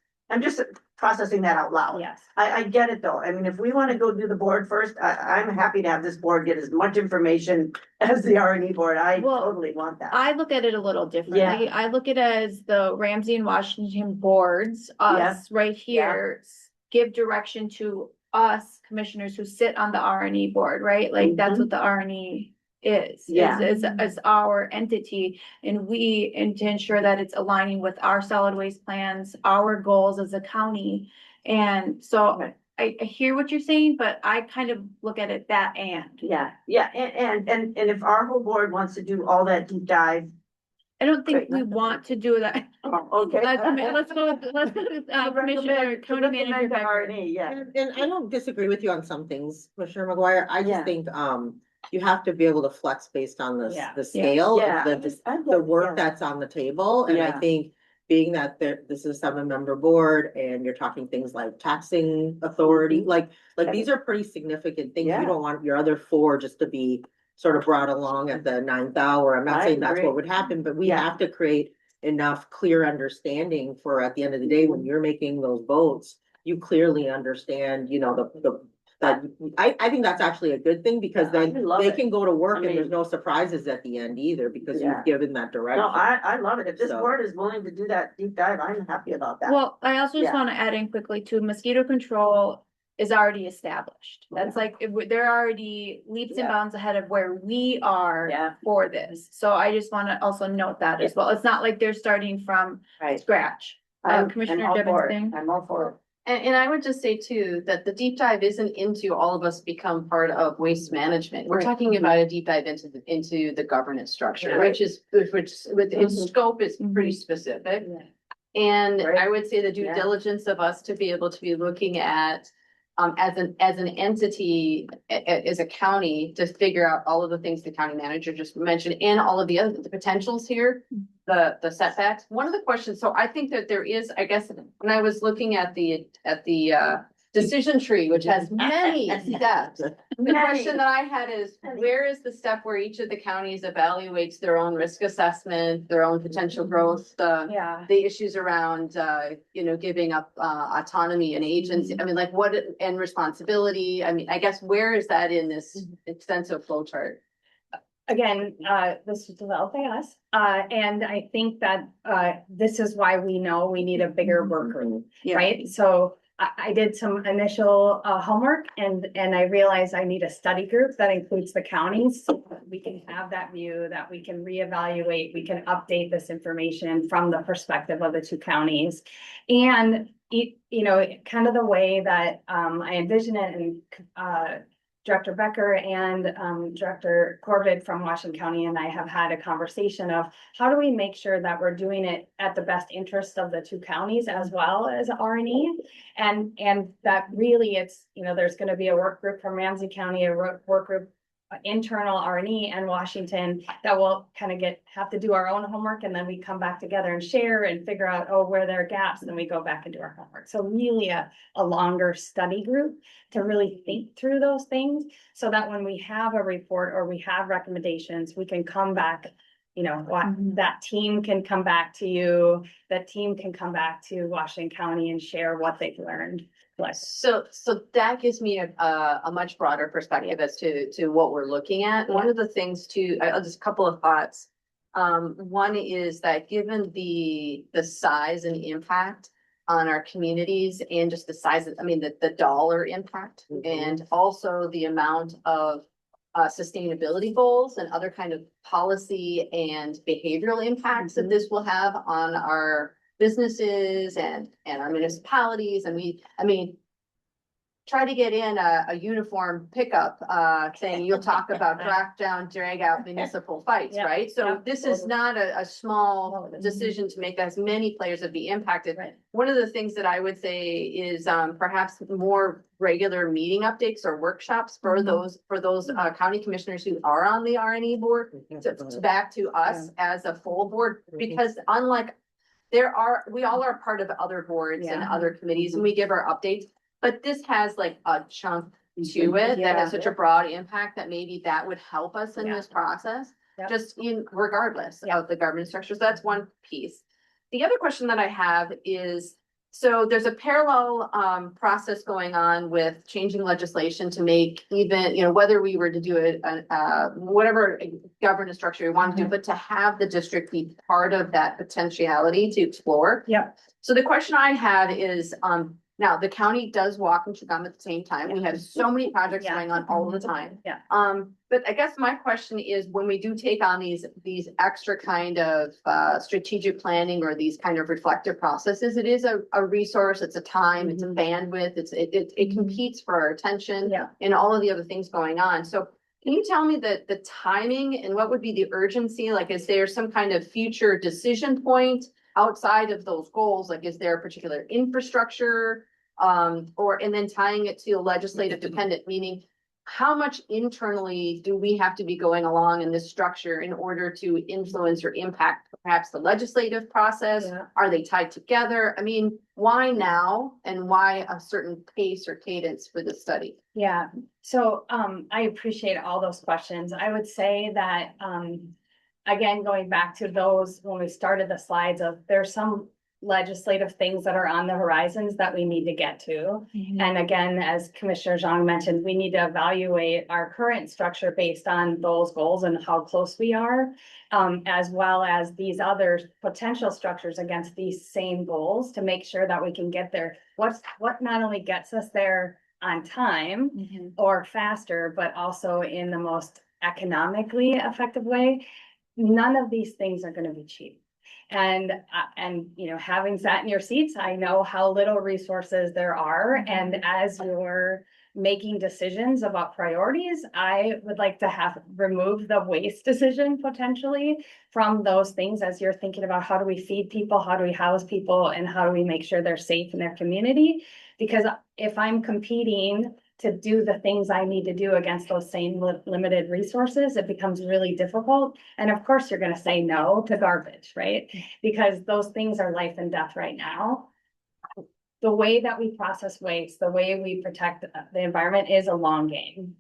processing that out loud. Yes. I get it though. I mean, if we want to go do the board first, I'm happy to have this board get as much information as the RNE board. I totally want that. I look at it a little differently. I look at it as the Ramsey and Washington boards, us right here, give direction to us commissioners who sit on the RNE board, right? Like that's what the RNE is our entity, and to ensure that it's aligning with our solid waste plans, our goals as a county. And so I hear what you're saying, but I kind of look at it and and if our whole board wants to do all that deep dive, I don't think Great. we want to do that. Oh, okay. Let's go with, Commissioner, County Manager Becker. Yeah. And I don't disagree with you on some things, Commissioner McGuire. I Yeah. just think, you have to be able to flex based on Yeah. the scale Yeah. of the work that's on the table. And I Yeah. think being that this is a 7-member board and you're talking things like taxing authority, like these are pretty significant things. Yeah. You don't want your other 4 just to be sort of brought along at the 9th hour. I'm not I saying that's agree. what would happen, but we Yeah. have to create enough clear understanding for at the end of the day, when you're making those votes, you clearly understand, that I think that's actually a good thing, because Yeah, I then love they it. can go to work I and there's mean- no surprises at the end either, because Yeah. you've given that direction. No, I love it. If this So- board is willing to do that deep dive, I'm happy about that. Well, I also just Yeah. want to add in quickly too, mosquito control is already established. That's like, they're already leaps and Yeah. bounds ahead of where we are Yeah. for this. So I just want to also note that as well. It's not like they're starting from Right. scratch. I'm Commissioner all for it. Debonstein? I'm all for it. And I would just say too, that the deep dive isn't into all of us become part of waste management. We're Right. talking about a deep dive into the governance structure, Right. which with its Mhm. scope is pretty specific. And Right. I would say the due Yeah. diligence of us to be able to be looking at as an entity, as a county, to figure out all of the things the county manager just mentioned and all of the other, the potentials here, the setbacks. One of the questions, so I think that there is, I guess, when I was looking at the decision tree, which has many steps. The question that I had is, where is the step where each of the counties evaluates their own risk assessment, their own potential growth, Yeah. the issues around, giving up, autonomy and agency, I mean, like what, and responsibility, I mean, I guess, where is that in this extensive flow chart? Again, this was developed by us, and I think that, this is why we know we need a bigger work group, Yeah. right? So I did some initial, homework and I realized I need a study group that includes the counties. So that we can have that view, that we can reevaluate, we can update this information from the perspective of the 2 counties. And kind of the way that, I envision it, and, Director Becker and Director Corbett from Washington County and I have had a conversation of how do we make sure that we're doing it at the best interest of the 2 counties as well as R&E. And that really it's, there's gonna be a work group from Ramsey County, a work group, internal R&E and Washington, that will kind of have to do our own homework, and then we come back together and share and figure out, where there are gaps, and then we go back and do our homework. So really a longer study group to really think through those things, so that when we have a report or we have recommendations, we can come back, that team can come back to you, that team can come back to Washington County and share what they've learned. So that gives me a much broader perspective as to what we're looking at. One of the things too, just a couple of thoughts. One is that given the size and impact on our communities and just the size of, the dollar impact, and also the amount of sustainability goals and other kind of policy and behavioral impacts that this will have on our businesses and our municipalities, and try to get in a uniform pickup, saying you'll talk about drag out municipal fights, Yeah, right? So yeah, this is not a small decision to make, as many players would be impacted. Right. One of the things that I would say is, perhaps more regular meeting updates or workshops for those county commissioners who are on the R&E board, to back to us as a full board, because unlike we all are part of other boards and Yeah. other committees, and we give our updates, but this has like a chunk to it that Yeah. has such a broad impact that maybe that would help us in Yeah. this process, Yep. just regardless Yeah. of the governance structure. So that's one piece. The other question that I have is, so there's a parallel process going on with changing legislation to make even, whether we were to do it, whatever governance structure we want to do, but to have the district be part of that potentiality to explore. Yep. So the question I have is, now the county does walk and chew gum at the same time. We have so many projects Yeah. going on all the time. Yeah. But I guess my question is, when we do take on these extra kind of strategic planning or these kind of reflective processes, it is a resource, it's a time, it's a bandwidth, it competes for our attention. Yeah. And all of the other things going on. So Can you tell me the timing and what would be the urgency? Like, is there some kind of future decision point outside of those goals? Like, is there a particular infrastructure? And then tying it to a legislative dependent, meaning how much internally do we have to be going along in this structure in order to influence or impact perhaps the legislative process? Yeah. Are they tied together? I mean, why now and why a certain pace or cadence for the study? Yeah, so I appreciate all those questions. I would say that again, going back to those when we started the slides of there's some legislative things that are on the horizons that we need to get to. And again, as Commissioner Zhang mentioned, we need to evaluate our current structure based on those goals and how close we are, as well as these other potential structures against these same goals to make sure that we can get there. What not only gets us there on time or faster, but also in the most economically effective way. None of these things are going to be cheap. And you know, having sat in your seats, I know how little resources there are. And as you're making decisions about priorities, I would like to have removed the waste decision potentially from those things as you're thinking about how do we feed people, how do we house people, and how do we make sure they're safe in their community? Because if I'm competing to do the things I need to do against those same limited resources, it becomes really difficult. And of course, you're going to say no to garbage, right? Because those things are life and death right now. The way that we process waste, the way we protect the environment is a long game.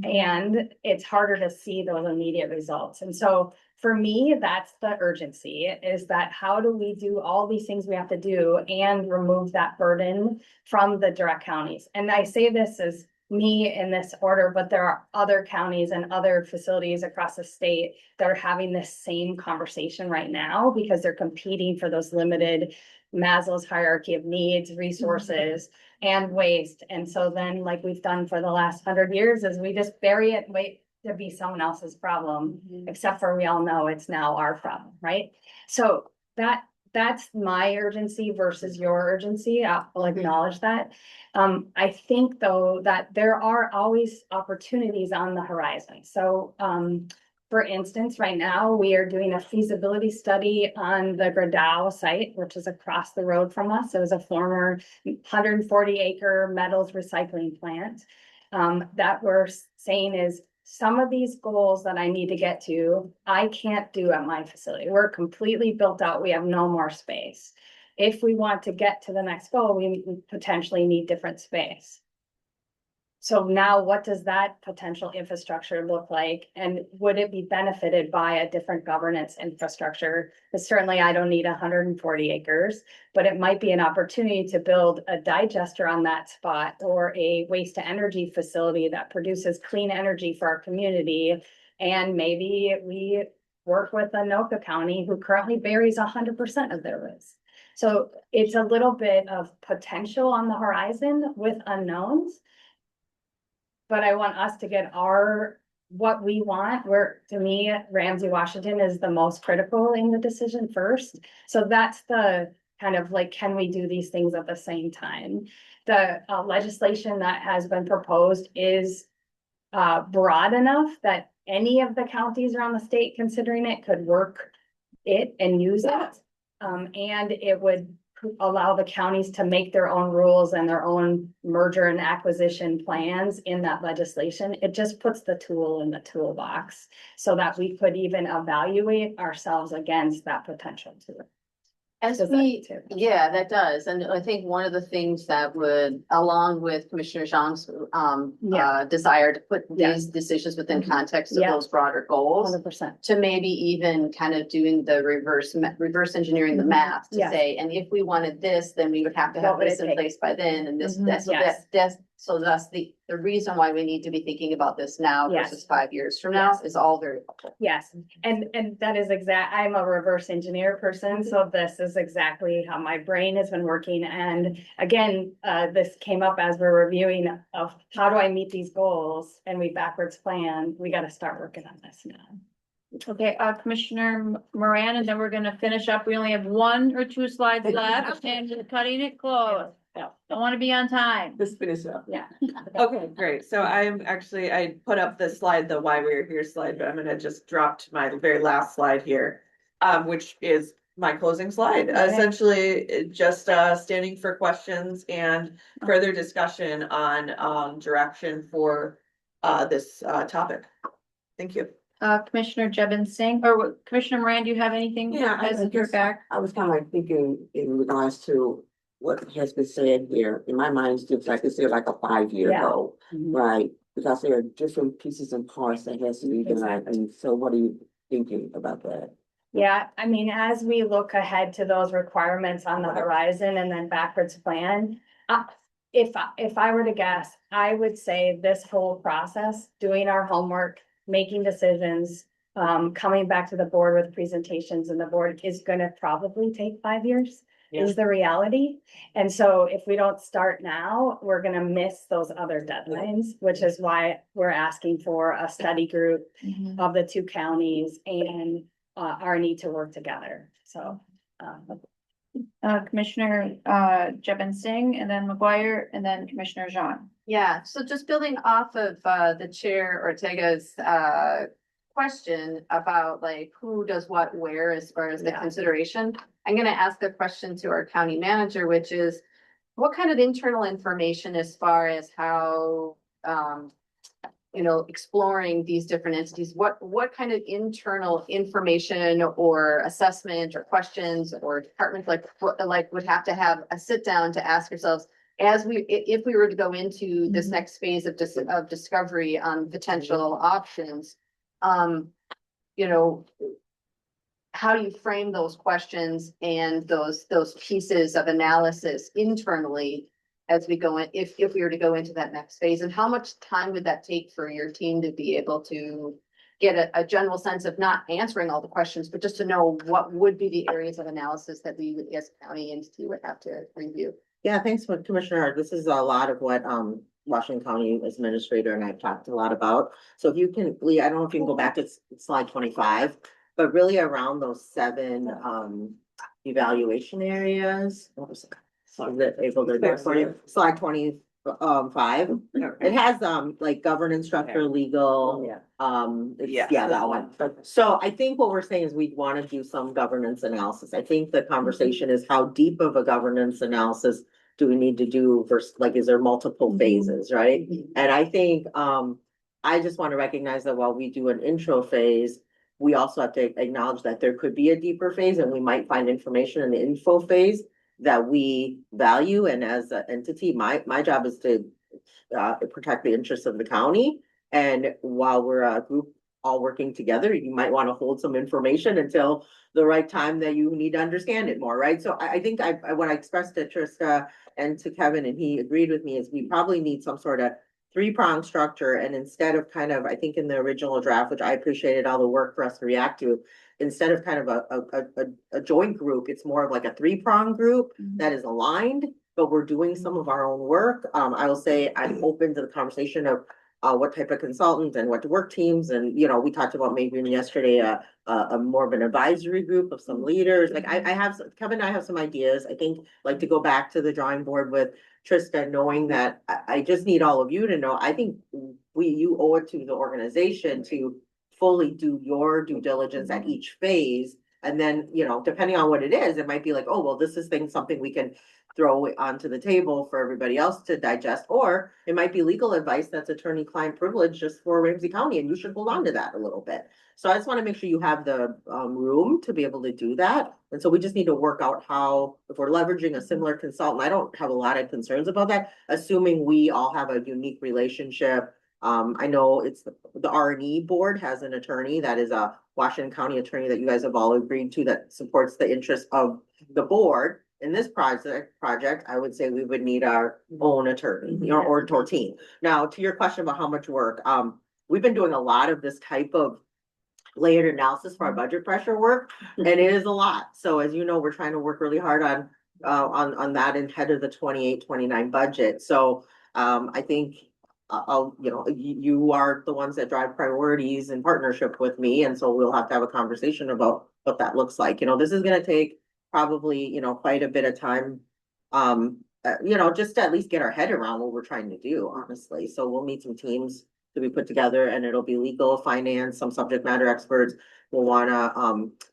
And it's harder to see those immediate results. And so for me, that's the urgency, is that how do we do all these things we have to do and remove that burden from the direct counties? And I say this as me in this order, but there are other counties and other facilities across the state that are having this same conversation right now because they're competing for those limited Maslow's hierarchy of needs, resources, and waste. And so then, like we've done for the last 100 years, is we just bury it and wait to be someone else's problem, except for we all know it's now our problem, right? So that's my urgency versus your urgency. I'll acknowledge that. I think though that there are always opportunities on the horizon. So for instance, right now we are doing a feasibility study on the Gradau site, which is across the road from us. It was a former 140-acre metals recycling plant that we're saying is some of these goals that I need to get to, I can't do at my facility. We're completely built out. We have no more space. If we want to get to the next goal, we potentially need different space. So now what does that potential infrastructure look like? And would it be benefited by a different governance infrastructure? Because certainly I don't need 140 acres, but it might be an opportunity to build a digester on that spot or a waste to energy facility that produces clean energy for our community. And maybe we work with Anoka County, who currently buries 100% of their waste. So it's a little bit of potential on the horizon with unknowns. But I want us to get what we want, where to me, Ramsey, Washington is the most critical in the decision first. So that's the kind of like, can we do these things at the same time? The legislation that has been proposed is broad enough that any of the counties around the state considering it could work it and use it. And it would allow the counties to make their own rules and their own merger and acquisition plans in that legislation. It just puts the tool in the toolbox so that we could even evaluate ourselves against that potential too. Yeah, that does. And I think one of the things that would, along with Commissioner Zhang's desire to put these decisions within context of those broader goals, 100%. to maybe even kind of doing the reverse engineering the math to say, and if we wanted this, then we would have to have this in place by then, and this, so that's the reason why we need to be thinking about this now versus 5 years from now is all very helpful. Yes, and that is I'm a reverse engineer person, so this is exactly how my brain has been working. And again, this came up as we're reviewing of how do I meet these goals, and we backwards plan. We got to start working on this now. Okay, Commissioner Moran, and then we're gonna finish up. We only have 1 or 2 slides left and we're cutting it close. Don't wanna be on time. Let's finish up. Yeah. Okay, great. So I put up the slide, the why we're here slide, but I'm gonna just drop to my very last slide here. Which is my closing slide, Okay. essentially just standing for questions and further discussion on direction for this topic. Thank you. Commissioner Jebin Singh, or Commissioner Moran, do you have anything? Yeah, I As you're guess back. I was kind of like thinking in regards to what has been said here. In my mind, it's like it's like a 5-year Yeah. goal, right? Because there are different pieces and parts that has to be done. And so what are you thinking about that? Yeah, I mean, as we look ahead to those requirements on the horizon and then backwards plan. If I were to guess, I would say this whole process, doing our homework, making decisions. Coming back to the board with presentations and the board is gonna probably take 5 years. Is the reality. And so if we don't start now, we're gonna miss those other deadlines, which is why we're asking for a study group of the two counties and our need to work together. So, Commissioner, Jebin Singh, and then McGuire, and then Commissioner Jean. Yeah, so just building off of the Chair Ortega's question about like who does what where as far as the consideration. I'm gonna ask a question to our county manager, which is what kind of internal information as far as how exploring these different entities, what kind of internal information or assessment or questions or department like would have to have a sit down to ask yourselves if we were to go into this next phase of discovery on potential options, how do you frame those questions and those pieces of analysis internally as we go in, if we were to go into that next phase, and how much time would that take for your team to be able to get a general sense of not answering all the questions, but just to know what would be the areas of analysis that we as a county entity would have to review? Yeah, thanks for Commissioner Hart. This is a lot of what Washington County Administrator and I've talked a lot about. So if you can, Lee, I don't know if you can go back to slide 25, but really around those 7 evaluation areas. So that able to do for you. Slide 25. It has like governance structure, legal. Yeah, that one. So I think what we're saying is we want to do some governance analysis. I think the conversation is how deep of a governance analysis do we need to do versus like, is there multiple phases, right? And I think I just want to recognize that while we do an intro phase, we also have to acknowledge that there could be a deeper phase and we might find information in the info phase that we value. And as an entity, my job is to protect the interests of the county. And while we're a group all working together, you might want to hold some information until the right time that you need to understand it more, right? So I think what I expressed to Trista and to Kevin, and he agreed with me, is we probably need some sort of 3-pronged structure. And instead of kind of, I think in the original draft, which I appreciated all the work for us to react to, instead of kind of a joint group, it's more of like a 3-pronged group that is aligned, but we're doing some of our own work. I will say I'm open to the conversation of what type of consultants and what work teams. And, we talked about maybe yesterday, a more of an advisory group of some leaders. Like I have, Kevin and I have some ideas. I think like to go back to the drawing board with Trista, knowing that I just need all of you to know, I think you owe it to the organization to fully do your due diligence at each phase. And then, depending on what it is, it might be like, oh, well, this is something we can throw onto the table for everybody else to digest, or it might be legal advice that's attorney-client privilege just for Ramsey County, and you should hold on to that a little bit. So I just want to make sure you have the room to be able to do that. And so we just need to work out how, if we're leveraging a similar consultant, I don't have a lot of concerns about that, assuming we all have a unique relationship. I know it's the R&E board has an attorney that is a Washington County attorney that you guys have all agreed to that supports the interests of the board. In this project, I would say we would need our own attorney or team. Now, to your question about how much work, we've been doing a lot of this type of layered analysis for our budget pressure work, and it is a lot. So as you know, we're trying to work really hard on that and head of the 28-29 budget. So I think you are the ones that drive priorities in partnership with me, and so we'll have to have a conversation about what that looks like. This is going to take probably, quite a bit of time. just to at least get our head around what we're trying to do, honestly. So we'll need some teams to be put together and it'll be legal, finance, some subject matter experts will wanna,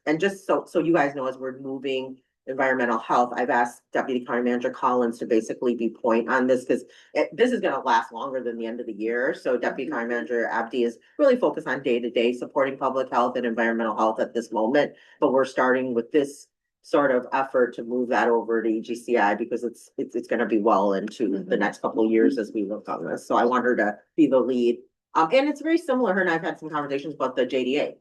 and just so you guys know, as we're moving environmental health, I've asked Deputy County Manager Collins to basically be point on this, because this is gonna last longer than the end of the year. So Deputy County Manager Abdi is really focused on day-to-day supporting public health and environmental health at this moment. But we're starting with this sort of effort to move that over to EGCI because it's gonna be well into the next couple of years as we work on this. So I want her to be the lead. And it's very similar, her and I've had some conversations about the JDA.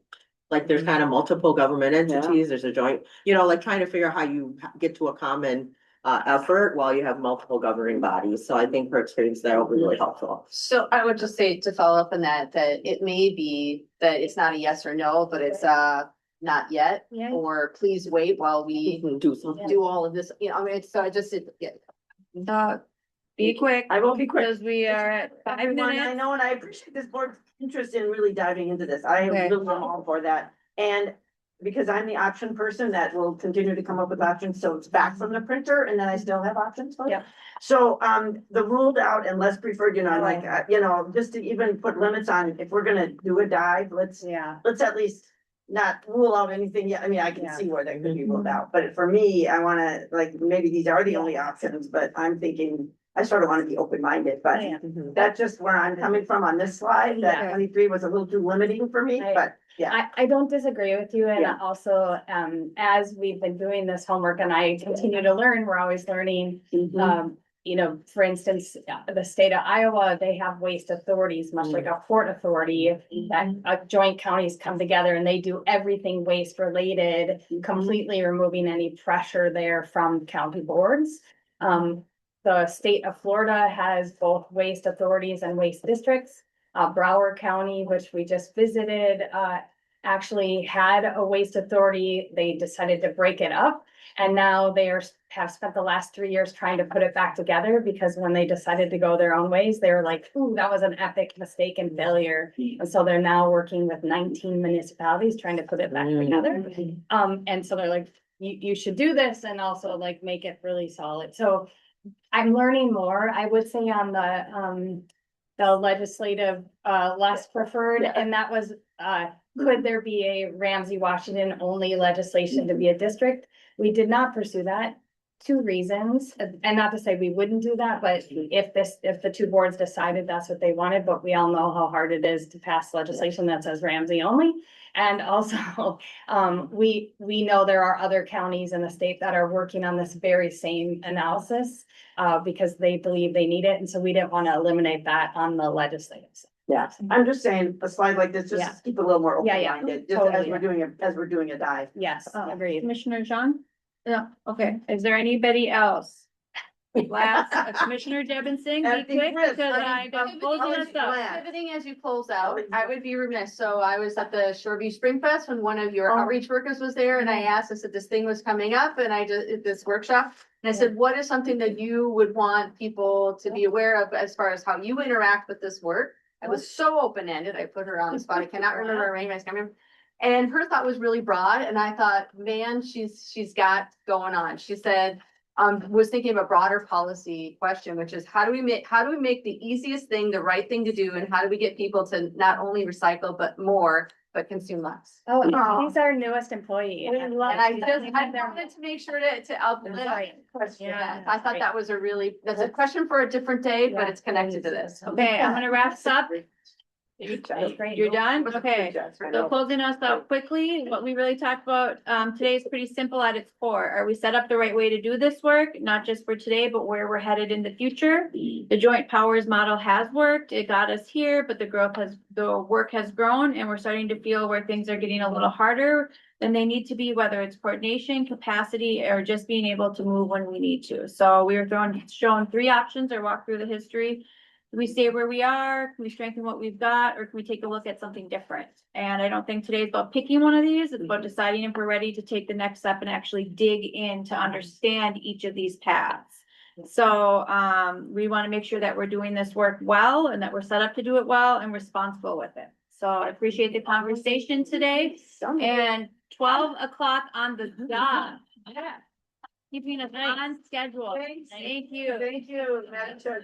Like there's kind of multiple government entities, there's a joint, like trying to figure out how you get to a common effort while you have multiple governing bodies. So I think her experience there will be really helpful. So I would just say to follow up on that, that it may be that it's not a yes or no, but it's not yet, Yeah. or please wait while we Do something. do all of this, I mean, so I just, Be quick, I will be quick. because we are at 5 Everyone, I minutes. know, and I appreciate this board's interest in really diving into this. I am Okay. really all for that. And because I'm the option person that will continue to come up with options, so it's back from the printer and then I still have options. for it. Yeah. So, the ruled out and less preferred, just to even put limits on, if we're gonna do a dive, let's at least not rule out anything yet. I mean, I can Yeah. see where that could be ruled out, but for me, I wanna, maybe these are the only options, but I'm thinking, I sort of wanna be open-minded, but Yeah. that's just where I'm coming from on this slide, that Yeah. 23 was a little too limiting for me, but yeah. I don't disagree with you, and Yeah. also, as we've been doing this homework and I continue to learn, we're always learning. For instance, the state of Iowa, they have waste authorities, much like a port authority. That joint counties come together and they do everything waste related, completely removing any pressure there from county boards. The state of Florida has both waste authorities and waste districts. Broward County, which we just visited, actually had a waste authority. They decided to break it up. And now have spent the last 3 years trying to put it back together, because when they decided to go their own ways, they were like, ooh, that was an epic mistake and failure. And so they're now working with 19 municipalities trying to put it back together. And so they're like, you should do this and also make it really solid. So I'm learning more, I would say, on the legislative, less preferred, and that was, could there be a Ramsey, Washington only legislation to be a district? We did not pursue that. 2 reasons, and not to say we wouldn't do that, but if the 2 boards decided that's what they wanted, but we all know how hard it is to pass legislation that says Ramsey only. And also, we know there are other counties in the state that are working on this very same analysis, because they believe they need it, and so we didn't want to eliminate that on the legislative side. Yeah, I'm just saying, a slide like this, Yeah. just keep it a little more Yeah, yeah. open-minded, just Totally. as we're doing a dive. Yes, agreed. Commissioner Jean? Yeah, okay. Is there anybody else? Last, Commissioner Debon Singh, be Everything quick, Chris, because I'm I'm closing us up. pivoting as you close out, I would be remiss, so I was at the Shoreview Spring Fest when one of your outreach workers was there, and I asked, I said, this thing was coming up, and this workshop. And I said, what is something that you would want people to be aware of as far as how you interact with this work? I was so open-ended, I put her on the spot, I cannot remember her name, and her thought was really broad, and I thought, man, she's got going on. She said, was thinking of a broader policy question, which is how do we make the easiest thing, the right thing to do, and how do we get people to not only recycle, but more, but consume less? Oh, he's our newest employee. And I wanted to make sure to uplift. Yeah. I thought that was that's a question for a different day, but it's connected to this. Okay, I'm gonna wrap this up. That's great. You're done? Okay. So closing us up quickly, what we really talked about, today is pretty simple at its core. Are we set up the right way to do this work? Not just for today, but where we're headed in the future. The joint powers model has worked. It got us here, but the work has grown, and we're starting to feel where things are getting a little harder than they need to be, whether it's coordination, capacity, or just being able to move when we need to. So we were shown 3 options or walk through the history. Can we stay where we are? Can we strengthen what we've got? Or can we take a look at something different? And I don't think today's about picking one of these. It's about deciding if we're ready to take the next step and actually dig in to understand each of these paths. So we want to make sure that we're doing this work well and that we're set up to do it well and responsible with it. So I appreciate the conversation today, and 12 o'clock on the dot. Yeah. keeping us on schedule. Thank you. Thank you, Madam Chair.